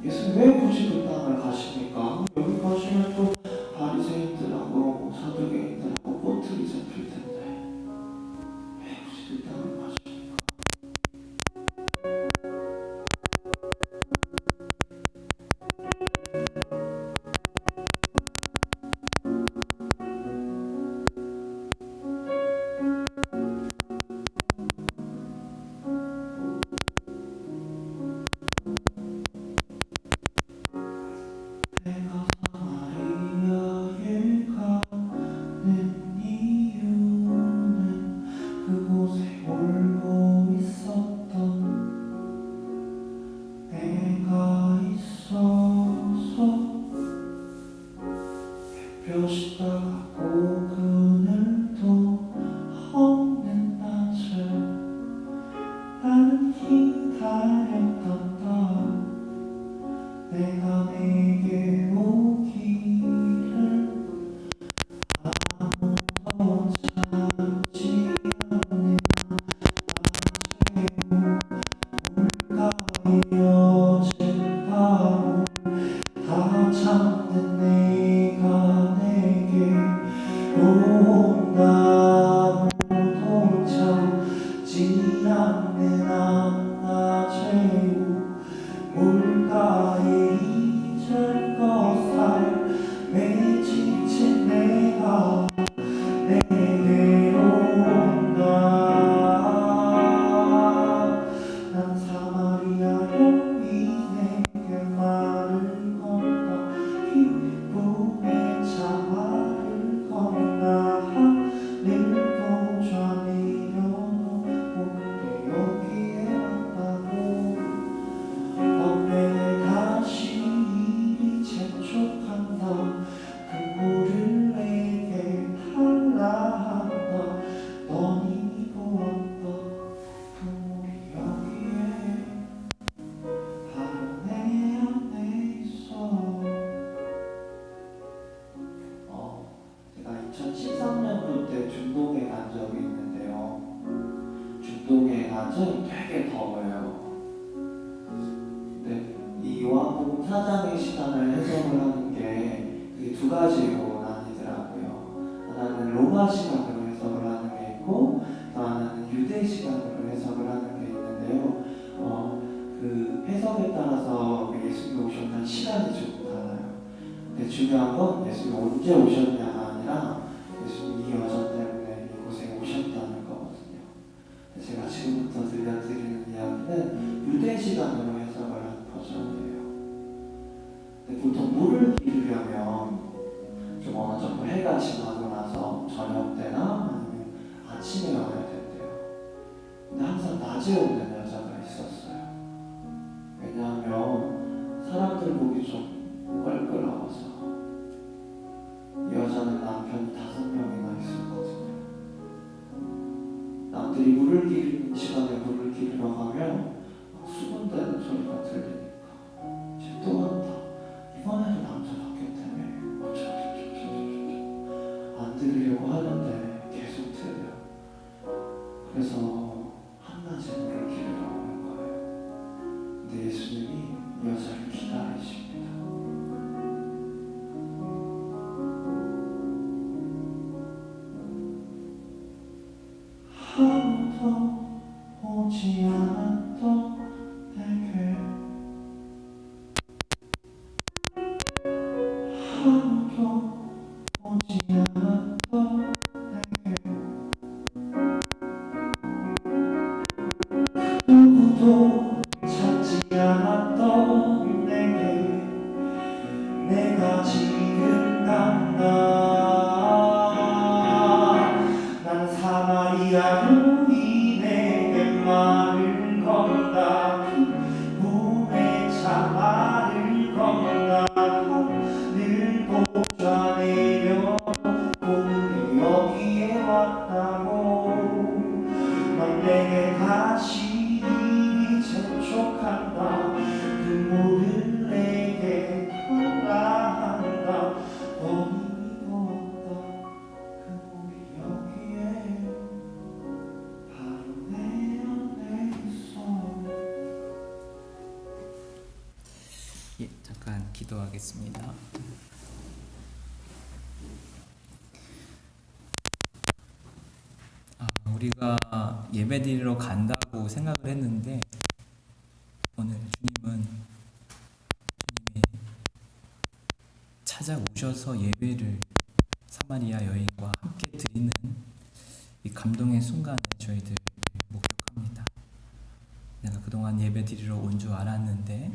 F: 예수님 왜 굳이 그 땅을 가십니까? 여기 가시면 또 바리새인들하고 사두개인들하고 꼬투리 잡힐 텐데 왜 굳이 그 땅을 가십니까? 내가 사마리아 낮은 되게 더워요. 근데 이 요한복음 4장의 시간을 해석을 하는 게 그게 두 가지로 나뉘더라고요. 하나는 로마 시간으로 해석을 하는 게 있고 또 하나는 유대 시간으로 해석을 하는 게 있는데요. 그 해석에 따라서 예수님이 오셨던 시간이 조금 달라요. 근데 중요한 건 예수님이 언제 오셨냐가 아니라 예수님이 이 여전 때문에 이곳에 오셨다는 거거든요. 제가 지금부터 들려드리는 이야기는 유대 시간으로 해석을 한 버전이에요. 근데 보통 물을 기르려면 좀 어느 정도 해가 지나고 나서 저녁 때나 아니면 아침에 와야 된대요. 근데 항상 낮에 오는 여자가 있었어요. 왜냐하면 사람들 보기 좀 껄끄러워서. 이 여자는 남편이 5명이나 있었거든요. 남들이 물을 기르는 시간에 물을 기르러 가면 수군대는 소리가 들리니까 쟤또 왔다. 이번에도 남자 바뀌었다며. 안 들으려고 하는데 계속 들려요. 그래서 한낮에 물을 기르러 오는 거예요. 근데 예수님이 이 여자를 기다리십니다. 아무도 오지 않았던 내게 아무도 오지 않았던 내게 누구도 찾지 않았던 내게 내가 지금 간다. 난 사마리아로 인해 말을 건다. 몸에 차마를 건다. 늘 보좌 내려 오늘 여기에 왔다고. 넌 내게 다시 재촉한다. 그 물을 내게 달라 한다. 너는 없다. 그 물이 여기에 바로 내 안에 있어.
E: 예, 잠깐 기도하겠습니다. 우리가 예배드리러 간다고 생각을 했는데 오늘 주님이 찾아오셔서 예배를 사마리아 여인과 함께 드리는 이 감동의 순간을 저희들 목격합니다. 내가 그동안 예배드리러 온 줄 알았는데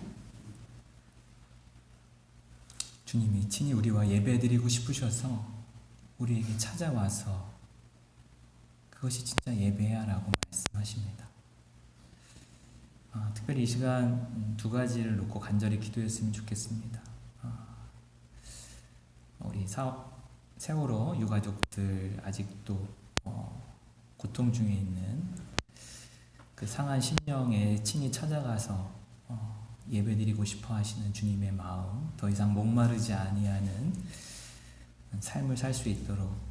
E: 주님이 친히 우리와 예배드리고 싶으셔서 우리에게 찾아와서 그것이 진짜 예배야 라고 말씀하십니다. 특별히 이 시간 두 가지를 놓고 간절히 기도했으면 좋겠습니다. 우리 세월호 유가족들 아직도 고통 중에 있는 그 상한 심령에 친히 찾아가서 예배드리고 싶어 하시는 주님의 마음, 더 이상 목마르지 아니하는 삶을 살 수 있도록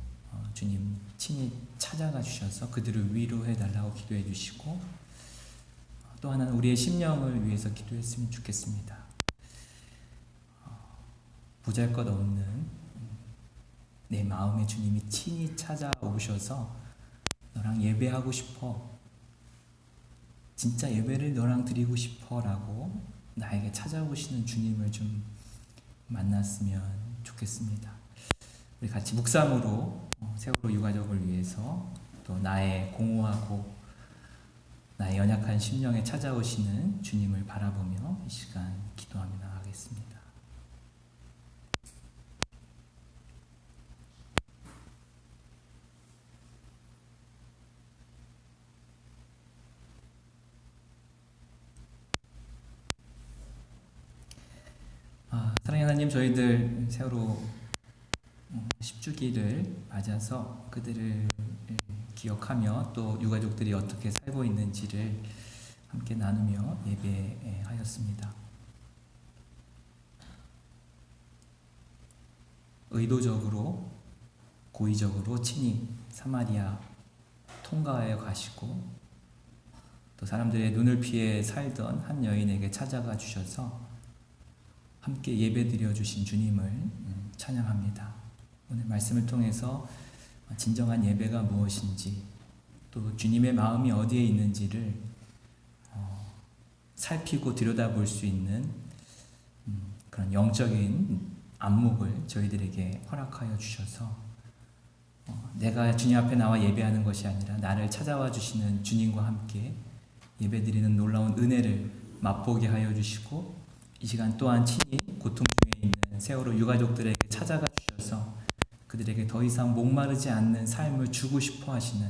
E: 주님 친히 찾아가 주셔서 그들을 위로해 달라고 기도해 주시고, 또 하나는 우리의 심령을 위해서 기도했으면 좋겠습니다. 보잘것없는 내 마음에 주님이 친히 찾아오셔서 너랑 예배하고 싶어, 진짜 예배를 너랑 드리고 싶어 라고 나에게 찾아오시는 주님을 좀 만났으면 좋겠습니다. 우리 같이 묵상으로 세월호 유가족을 위해서 또 나의 공허하고 나의 연약한 심령에 찾아오시는 주님을 바라보며 이 시간 기도하며 나가겠습니다. 사랑하는 하나님, 저희들 세월호 10주기를 맞아서 그들을 기억하며 또 유가족들이 어떻게 살고 있는지를 함께 나누며 예배하였습니다. 의도적으로 고의적으로 친히 사마리아 통과하여 가시고 또 사람들의 눈을 피해 살던 한 여인에게 찾아가 주셔서 함께 예배드려 주신 주님을 찬양합니다. 오늘 말씀을 통해서 진정한 예배가 무엇인지, 또 주님의 마음이 어디에 있는지를 살피고 들여다볼 수 있는 그런 영적인 안목을 저희들에게 허락하여 주셔서 내가 주님 앞에 나와 예배하는 것이 아니라 나를 찾아와 주시는 주님과 함께 예배드리는 놀라운 은혜를 맛보게 하여 주시고, 이 시간 또한 친히 고통 중에 있는 세월호 유가족들에게 찾아가 주셔서 그들에게 더 이상 목마르지 않는 삶을 주고 싶어 하시는,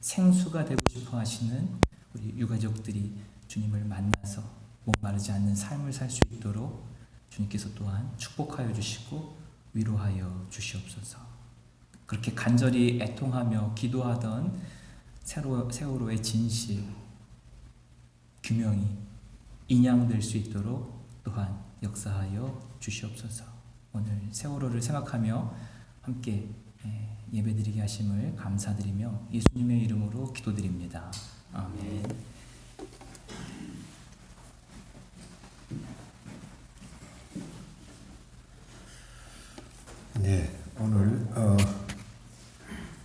E: 생수가 되고 싶어 하시는 우리 유가족들이 주님을 만나서 목마르지 않는 삶을 살 수 있도록 주님께서 또한 축복하여 주시고 위로하여 주시옵소서. 그렇게 간절히 애통하며 기도하던 세월호의 진실, 규명이 인양될 수 있도록 또한 역사하여 주시옵소서. 오늘 세월호를 생각하며 함께 예배드리게 하심을 감사드리며 예수님의 이름으로 기도드립니다. 아멘.
A: 네, 오늘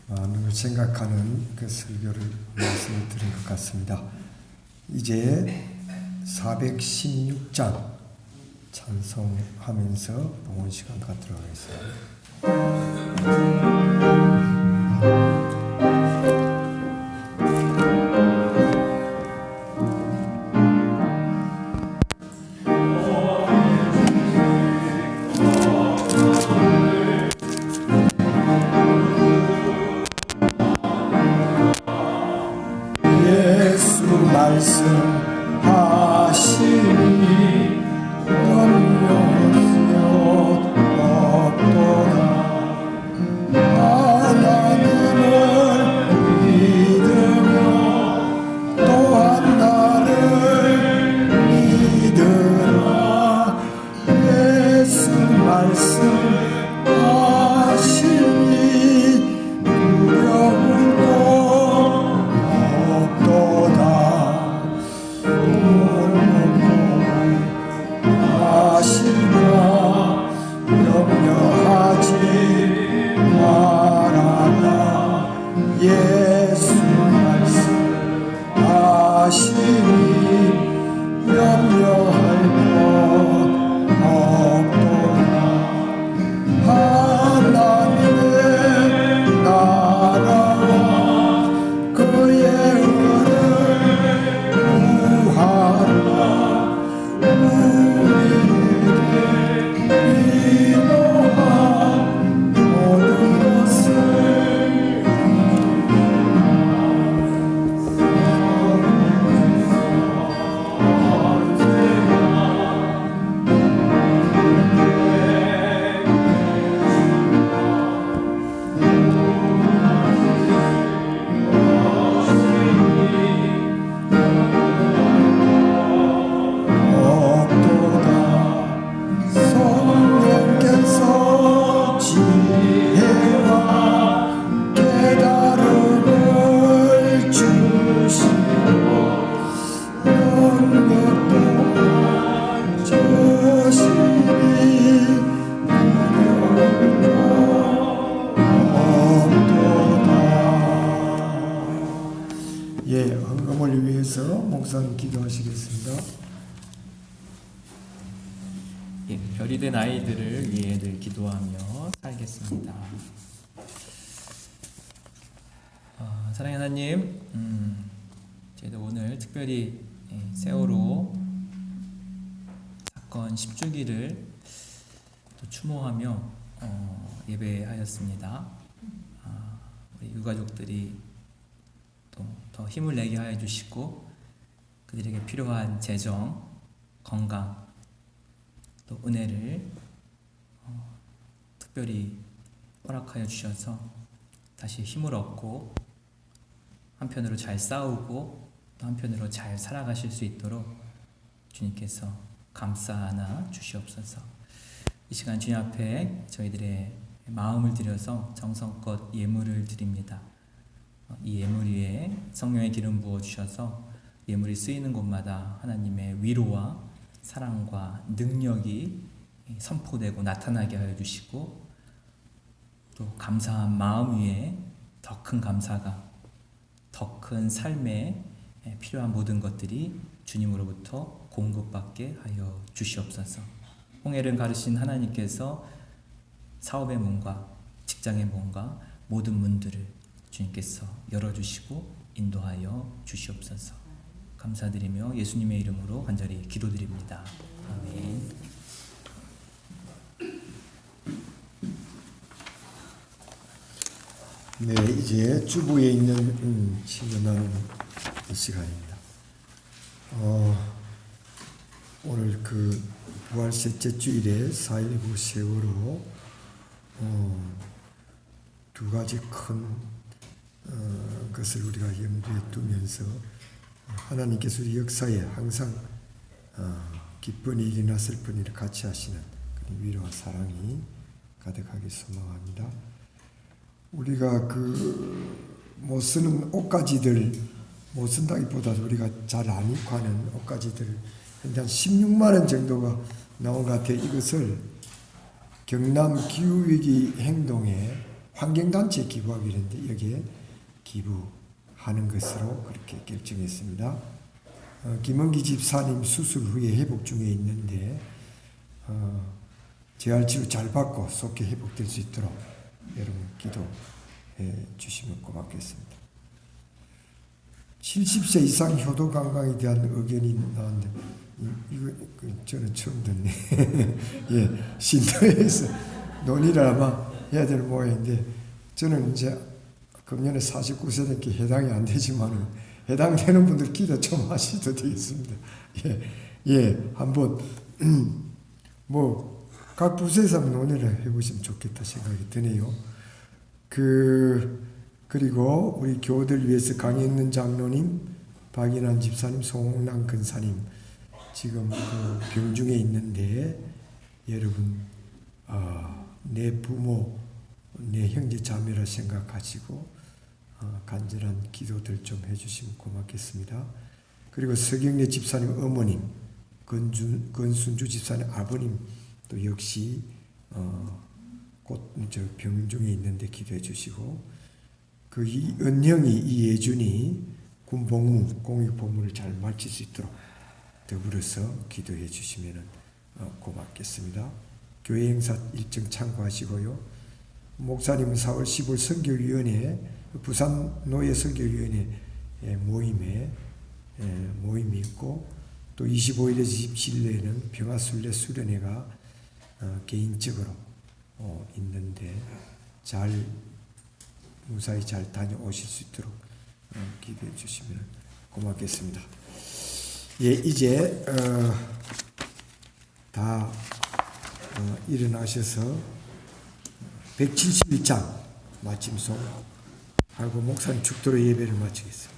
A: 많은 생각하는 그 설교를 말씀을 드린 것 같습니다. 이제 416장 찬송하면서 봉헌 시간 갖도록 하겠습니다. 예수 말씀하시니 염려스러 없도다. 하나님을 믿으며 또한 나를 믿으라. 예수 말씀하시니 두려운 것 없도다. 하시라. 염려하지 말아라. 예수 말씀하시니 염려할 것 없도다. 하나님의 나라와 그의 의를 구하라. 우리에게 필요한 모든 것을 없도다. 성령께서 지혜와 깨달음을 주시고 능력 또한 주시니 두려울 것 없도다. 예, 헌금을 위해서 목사님 기도하시겠습니다.
E: 예, 별이 된 아이들을 위해 늘 기도하며 살겠습니다. 사랑하는 하나님, 저희도 오늘 특별히 세월호 사건 10주기를 또 추모하며 예배하였습니다. 우리 유가족들이 또 더 힘을 내게 하여 주시고 그들에게 필요한 재정, 건강, 또 은혜를 특별히 허락하여 주셔서 다시 힘을 얻고 한편으로 잘 싸우고 또 한편으로 잘 살아가실 수 있도록 주님께서 감싸 안아 주시옵소서. 이 시간 주님 앞에 저희들의 마음을 들여서 정성껏 예물을 드립니다. 이 예물 위에 성령의 기름 부어 주셔서 예물이 쓰이는 곳마다 하나님의 위로와 사랑과 능력이 선포되고 나타나게 하여 주시고, 또 감사한 마음 위에 더 큰 감사가, 더 큰 삶에 필요한 모든 것들이 주님으로부터 공급받게 하여 주시옵소서. 홍해를 가르신 하나님께서 사업의 문과 직장의 문과 모든 문들을 주님께서 열어주시고 인도하여 주시옵소서. 감사드리며 예수님의 이름으로 간절히 기도드립니다. 아멘.
A: 네, 이제 주부에 있는 친구 나누는 시간입니다. 오늘 그 부활 셋째 주일에 4.19 세월호 두 가지 큰 것을 우리가 염두에 두면서 하나님께서 우리 역사에 항상 기쁜 일이나 슬픈 일을 같이 하시는 그런 위로와 사랑이 가득하게 소망합니다. 우리가 못 쓰는 옷가지들, 못 쓴다기보다도 우리가 잘 안 입고 하는 옷가지들 한 16만 원 정도가 나온 것 같아요. 이것을 경남 기후위기 행동에 환경단체에 기부하기로 했는데 여기에 기부하는 것으로 그렇게 결정했습니다. 김은기 집사님 수술 후에 회복 중에 있는데 재활치료 잘 받고 속히 회복될 수 있도록 여러분 기도해 주시면 고맙겠습니다. 70세 이상 효도 관광에 대한 의견이 나왔는데 이거 저는 처음 듣네. 예, 신도에서 논의를 아마 해야 될 모양인데 저는 이제 금년에 49세 된게 해당이 안 되지만 해당되는 분들 기도 좀 하셔도 되겠습니다. 예, 한번 각 부서에서 한번 논의를 해보시면 좋겠다 생각이 드네요. 그리고 우리 교우들 위해서 강했는 장로님, 박인환 집사님, 송옥남 근사님 지금 병중에 있는데 여러분 내 부모, 내 형제 자매라 생각하시고 간절한 기도들 좀 해주시면 고맙겠습니다. 그리고 서경래 집사님 어머님, 건순주 집사님 아버님 또 역시 곧 병중에 있는데 기도해 주시고 이 은형이 이예준이 군복무 공익복무를 잘 마칠 수 있도록 더불어서 기도해 주시면 고맙겠습니다. 교회 행사 일정 참고하시고요. 목사님은 4월 15일 선교위원회 부산 노예 선교위원회 모임이 있고 또 25일에서 27일에는 평화순례 수련회가 개인적으로 있는데 무사히 잘 다녀오실 수 있도록 기도해 주시면 고맙겠습니다. 예, 이제 다 일어나셔서 171장 마침송 하고 목사님 축도로 예배를 마치겠습니다.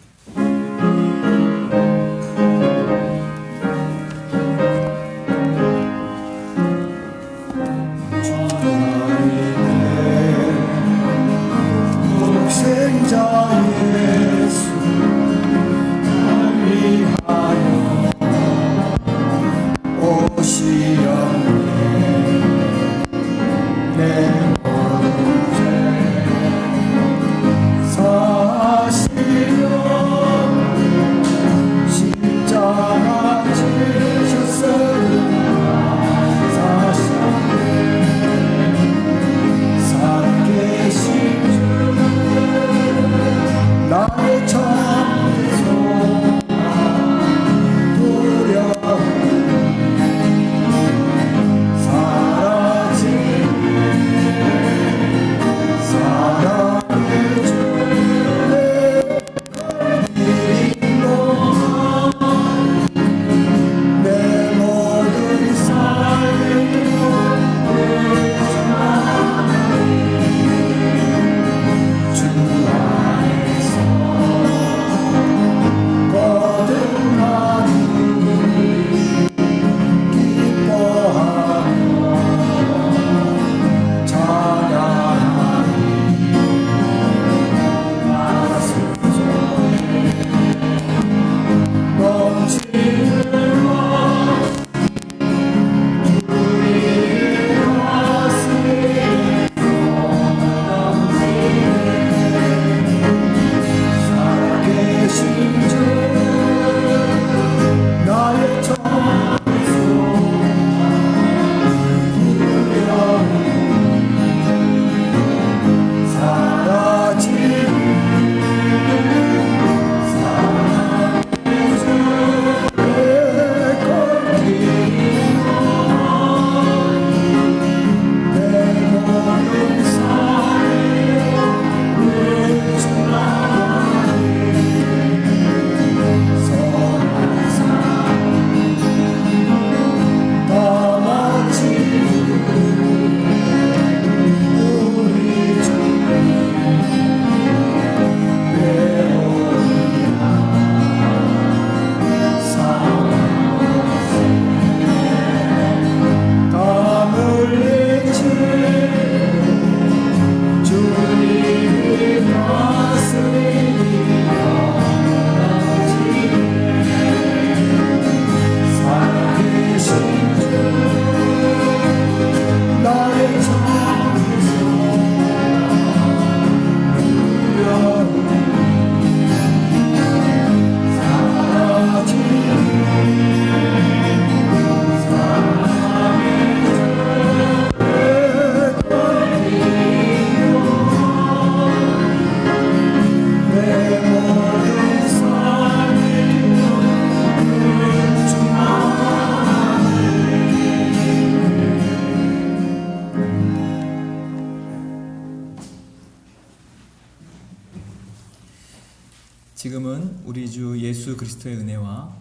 E: 지금은 우리 주 예수 그리스도의 은혜와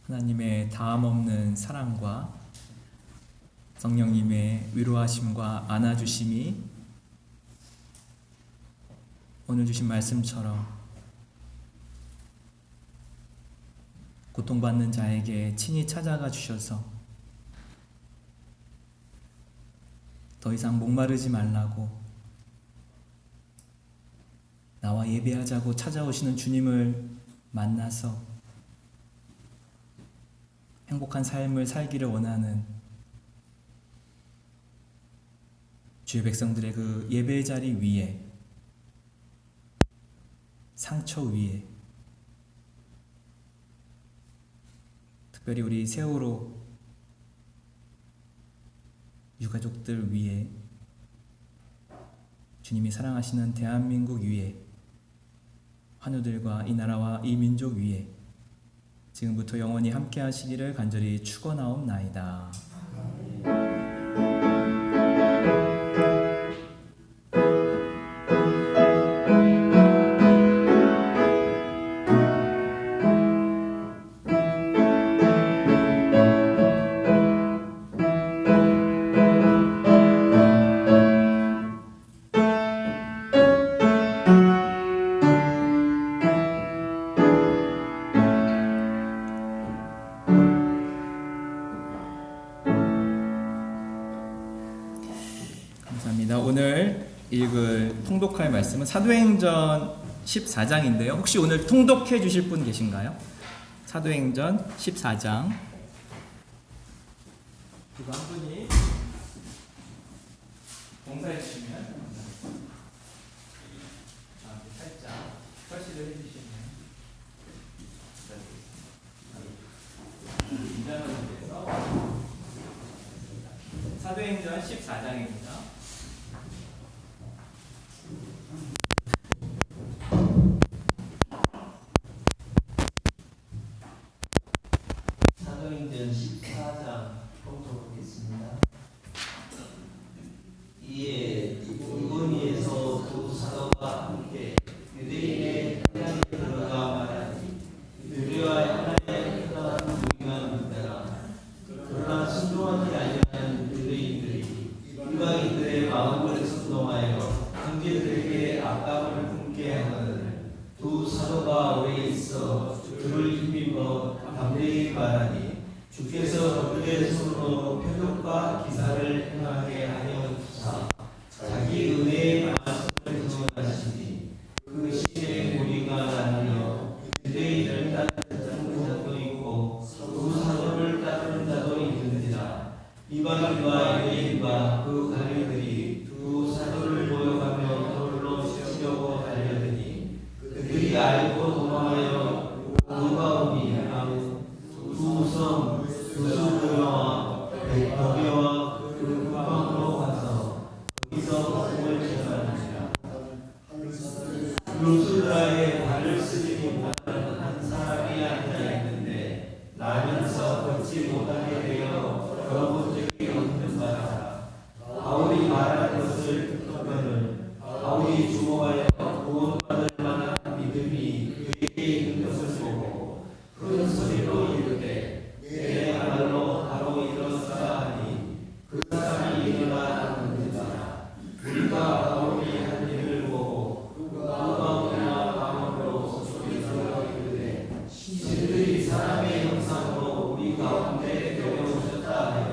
E: 하나님의 다함없는 사랑과 성령님의 위로하심과 안아주심이 오늘 주신 말씀처럼 고통받는 자에게 친히 찾아가 주셔서 더 이상 목마르지 말라고 나와 예배하자고 찾아오시는 주님을 만나서 행복한 삶을 살기를 원하는 주의 백성들의 그 예배의 자리 위에, 상처 위에, 특별히 우리 세월호 유가족들 위에, 주님이 사랑하시는 대한민국 위에, 환우들과 이 나라와 이 민족 위에 지금부터 영원히 함께 하시기를 간절히 축원하옵나이다. 감사합니다. 오늘 읽을 통독할 말씀은 사도행전 14장인데요. 혹시 오늘 통독해 주실 분 계신가요? 사도행전 14장. 누가 한 분이 봉사해 주시면 감사하겠습니다. 살짝 설치를 해 주시면 인장을 위해서 사도행전 14장입니다.
G: 사도행전 14장 봉독하겠습니다. 이에 이고니에서 두 사도가 함께 유대인의 회당에 들어가 말하니 유대와 하나님의 회당은 무기만 믿더라. 그러나 순종하지 아니하는 유대인들이 이방인들의 마음을 선동하여 형제들에게 악감을 품게 하거늘 두 사도가 오래 있어 주를 힘입어 담대히 말하니 주께서 그들의 손으로 표적과 기사를 행하게 하여 주사 자기 은혜의 말씀을 증언하시니 그 시에 무리가 나뉘어 유대인을 따르는 자도 있고 두 사도를 따르는 자도 있는지라. 이방인과 유대인과 그 관리들이 두 사도를 모여가며 돌로 치려고 하려더니 그들이 알고 도망하여 무가오미 두섬 두수교와 백도교와 그 북방으로 가서 거기서 복음을 전하니라. 루스드라에 발을 쓰지 못하는 한 사람이 앉아 있는데 나면서 걷지 못하게 되어 걸어본 적이 없는 바라. 바울이 말하는 것을 듣고는 바울이 주목하여 구원받을 만한 믿음이 그에게 있는 것을 보고 큰 소리로 이르되 내야말로 바로 일어서라 하니 그 사람이 일어나 앉는지라. 우리가 바울이 한 일을 보고 무가오나 방언으로 소리질러 이르되 신들이 사람의 형상으로 우리 가운데 내려오셨다 하여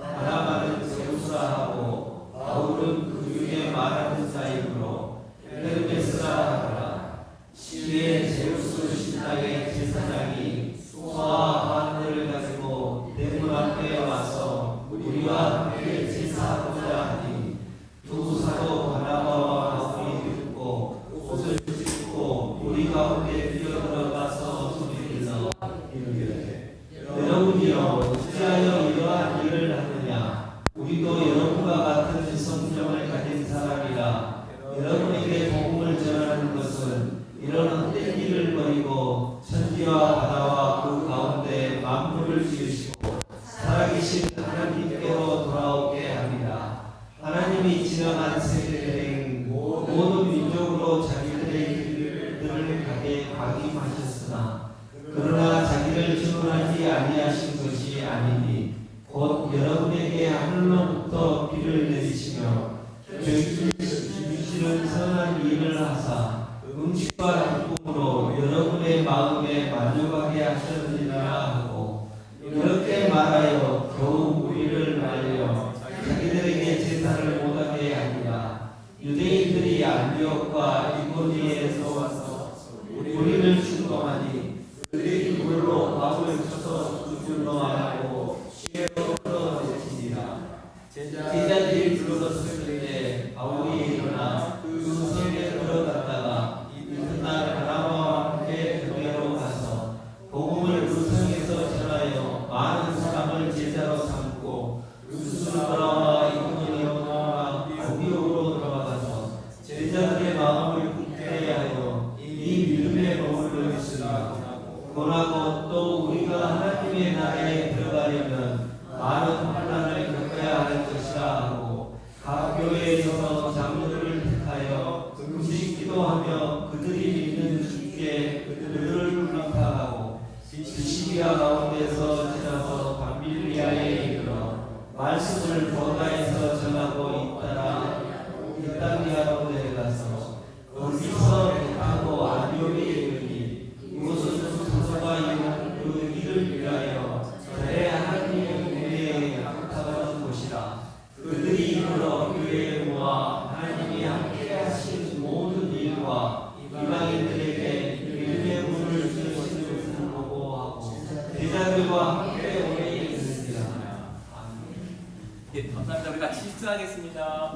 G: 바나바는 제우스라 하고 바울은 그 중에 말하는 자이므로 헤르메스라 하더라. 시에 제우스 신당의 제사장이 소와 하늘을 가지고 대문 앞에 와서 우리와 함께 제사하고자 하니 두 사도 바나바와 바울이 듣고 옷을 찢고 우리 가운데 뛰어들어가서 소리질러 이르되 여러분이여 어찌하여 이러한 일을 하느냐. 우리도 여러분과 같은 성정을 가진 사람이라. 여러분에게 복음을 전하는 것은 이런 헛된 일을 버리고 천지와 바다와 그 가운데 만물을 지으시고 살아계신 하나님께로 돌아오게 합니다. 하나님이 지정한 세대행 모든 민족으로 자기들의 길들을 자기에게 각임하셨으나 그러나 자기를 증언하지 아니하신 것이 아니니 곧 여러분에게 하늘로부터 비를 내리시며 주시는 선한 일을 하사 음식과 기쁨으로 여러분의 마음에 만족하게 하셨느니라 하고 이렇게 말하여 겨우 우리를 말려 자기들에게 제사를 못하게 하니라. 유대인들이 안디옥과 이고니에서 와서 우리를 충동하니 그들이 그걸로 밥을 쳐서 주줄로 하고 시에로 끌어내치니라. 제자들이 불렀을 때 바울이 일어나 그 성에 들어갔다가 이튿날 바나바와 함께 교회로 가서 복음을 그 성에서 전하여 많은 사람을 제자로 삼고 루스드라와 이고니온과 안디옥으로 들어가서 제자들의 마음을 굳게 하여 이 믿음에 머물러 있으라. 권하고 또 우리가 하나님의 나라에 들어가려면 많은 환난을 겪어야 할 것이라 하고 각 교회에서 장로들을 택하여 금식 기도하며 그들이 믿는 주께 그들을 불러하고 시리아 가운데서 지나서 밤빌리아에 이르러 말씀을 보다에서 전하고 이탈리아로 내려가서 거기서 택하고 안디옥에 이르니 이곳은 사도가 이룬 그 일을 위하여 저의 하나님의 은혜에 합당한 곳이라. 그들이 이르러 교회에 모아 하나님이 함께 하신 모든 일과 이방인들에게 믿음의 문을 주시는 것을 보고하고 제자들과 함께 오래 있으리라.
E: 예, 감사합니다. 우리 같이 식사하겠습니다.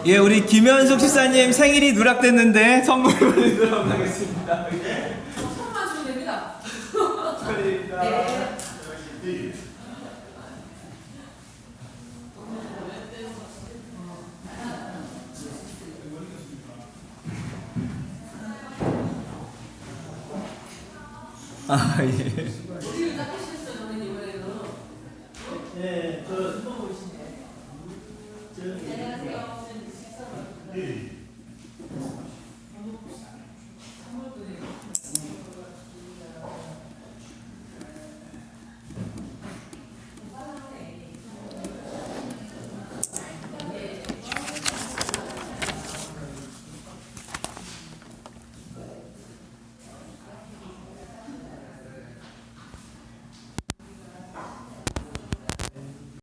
E: 예, 우리 김현숙 집사님 생일이 누락됐는데 선물 보내도록 하겠습니다.
H: 천만 주면 됩니다.
E: 축하드립니다. 아, 예.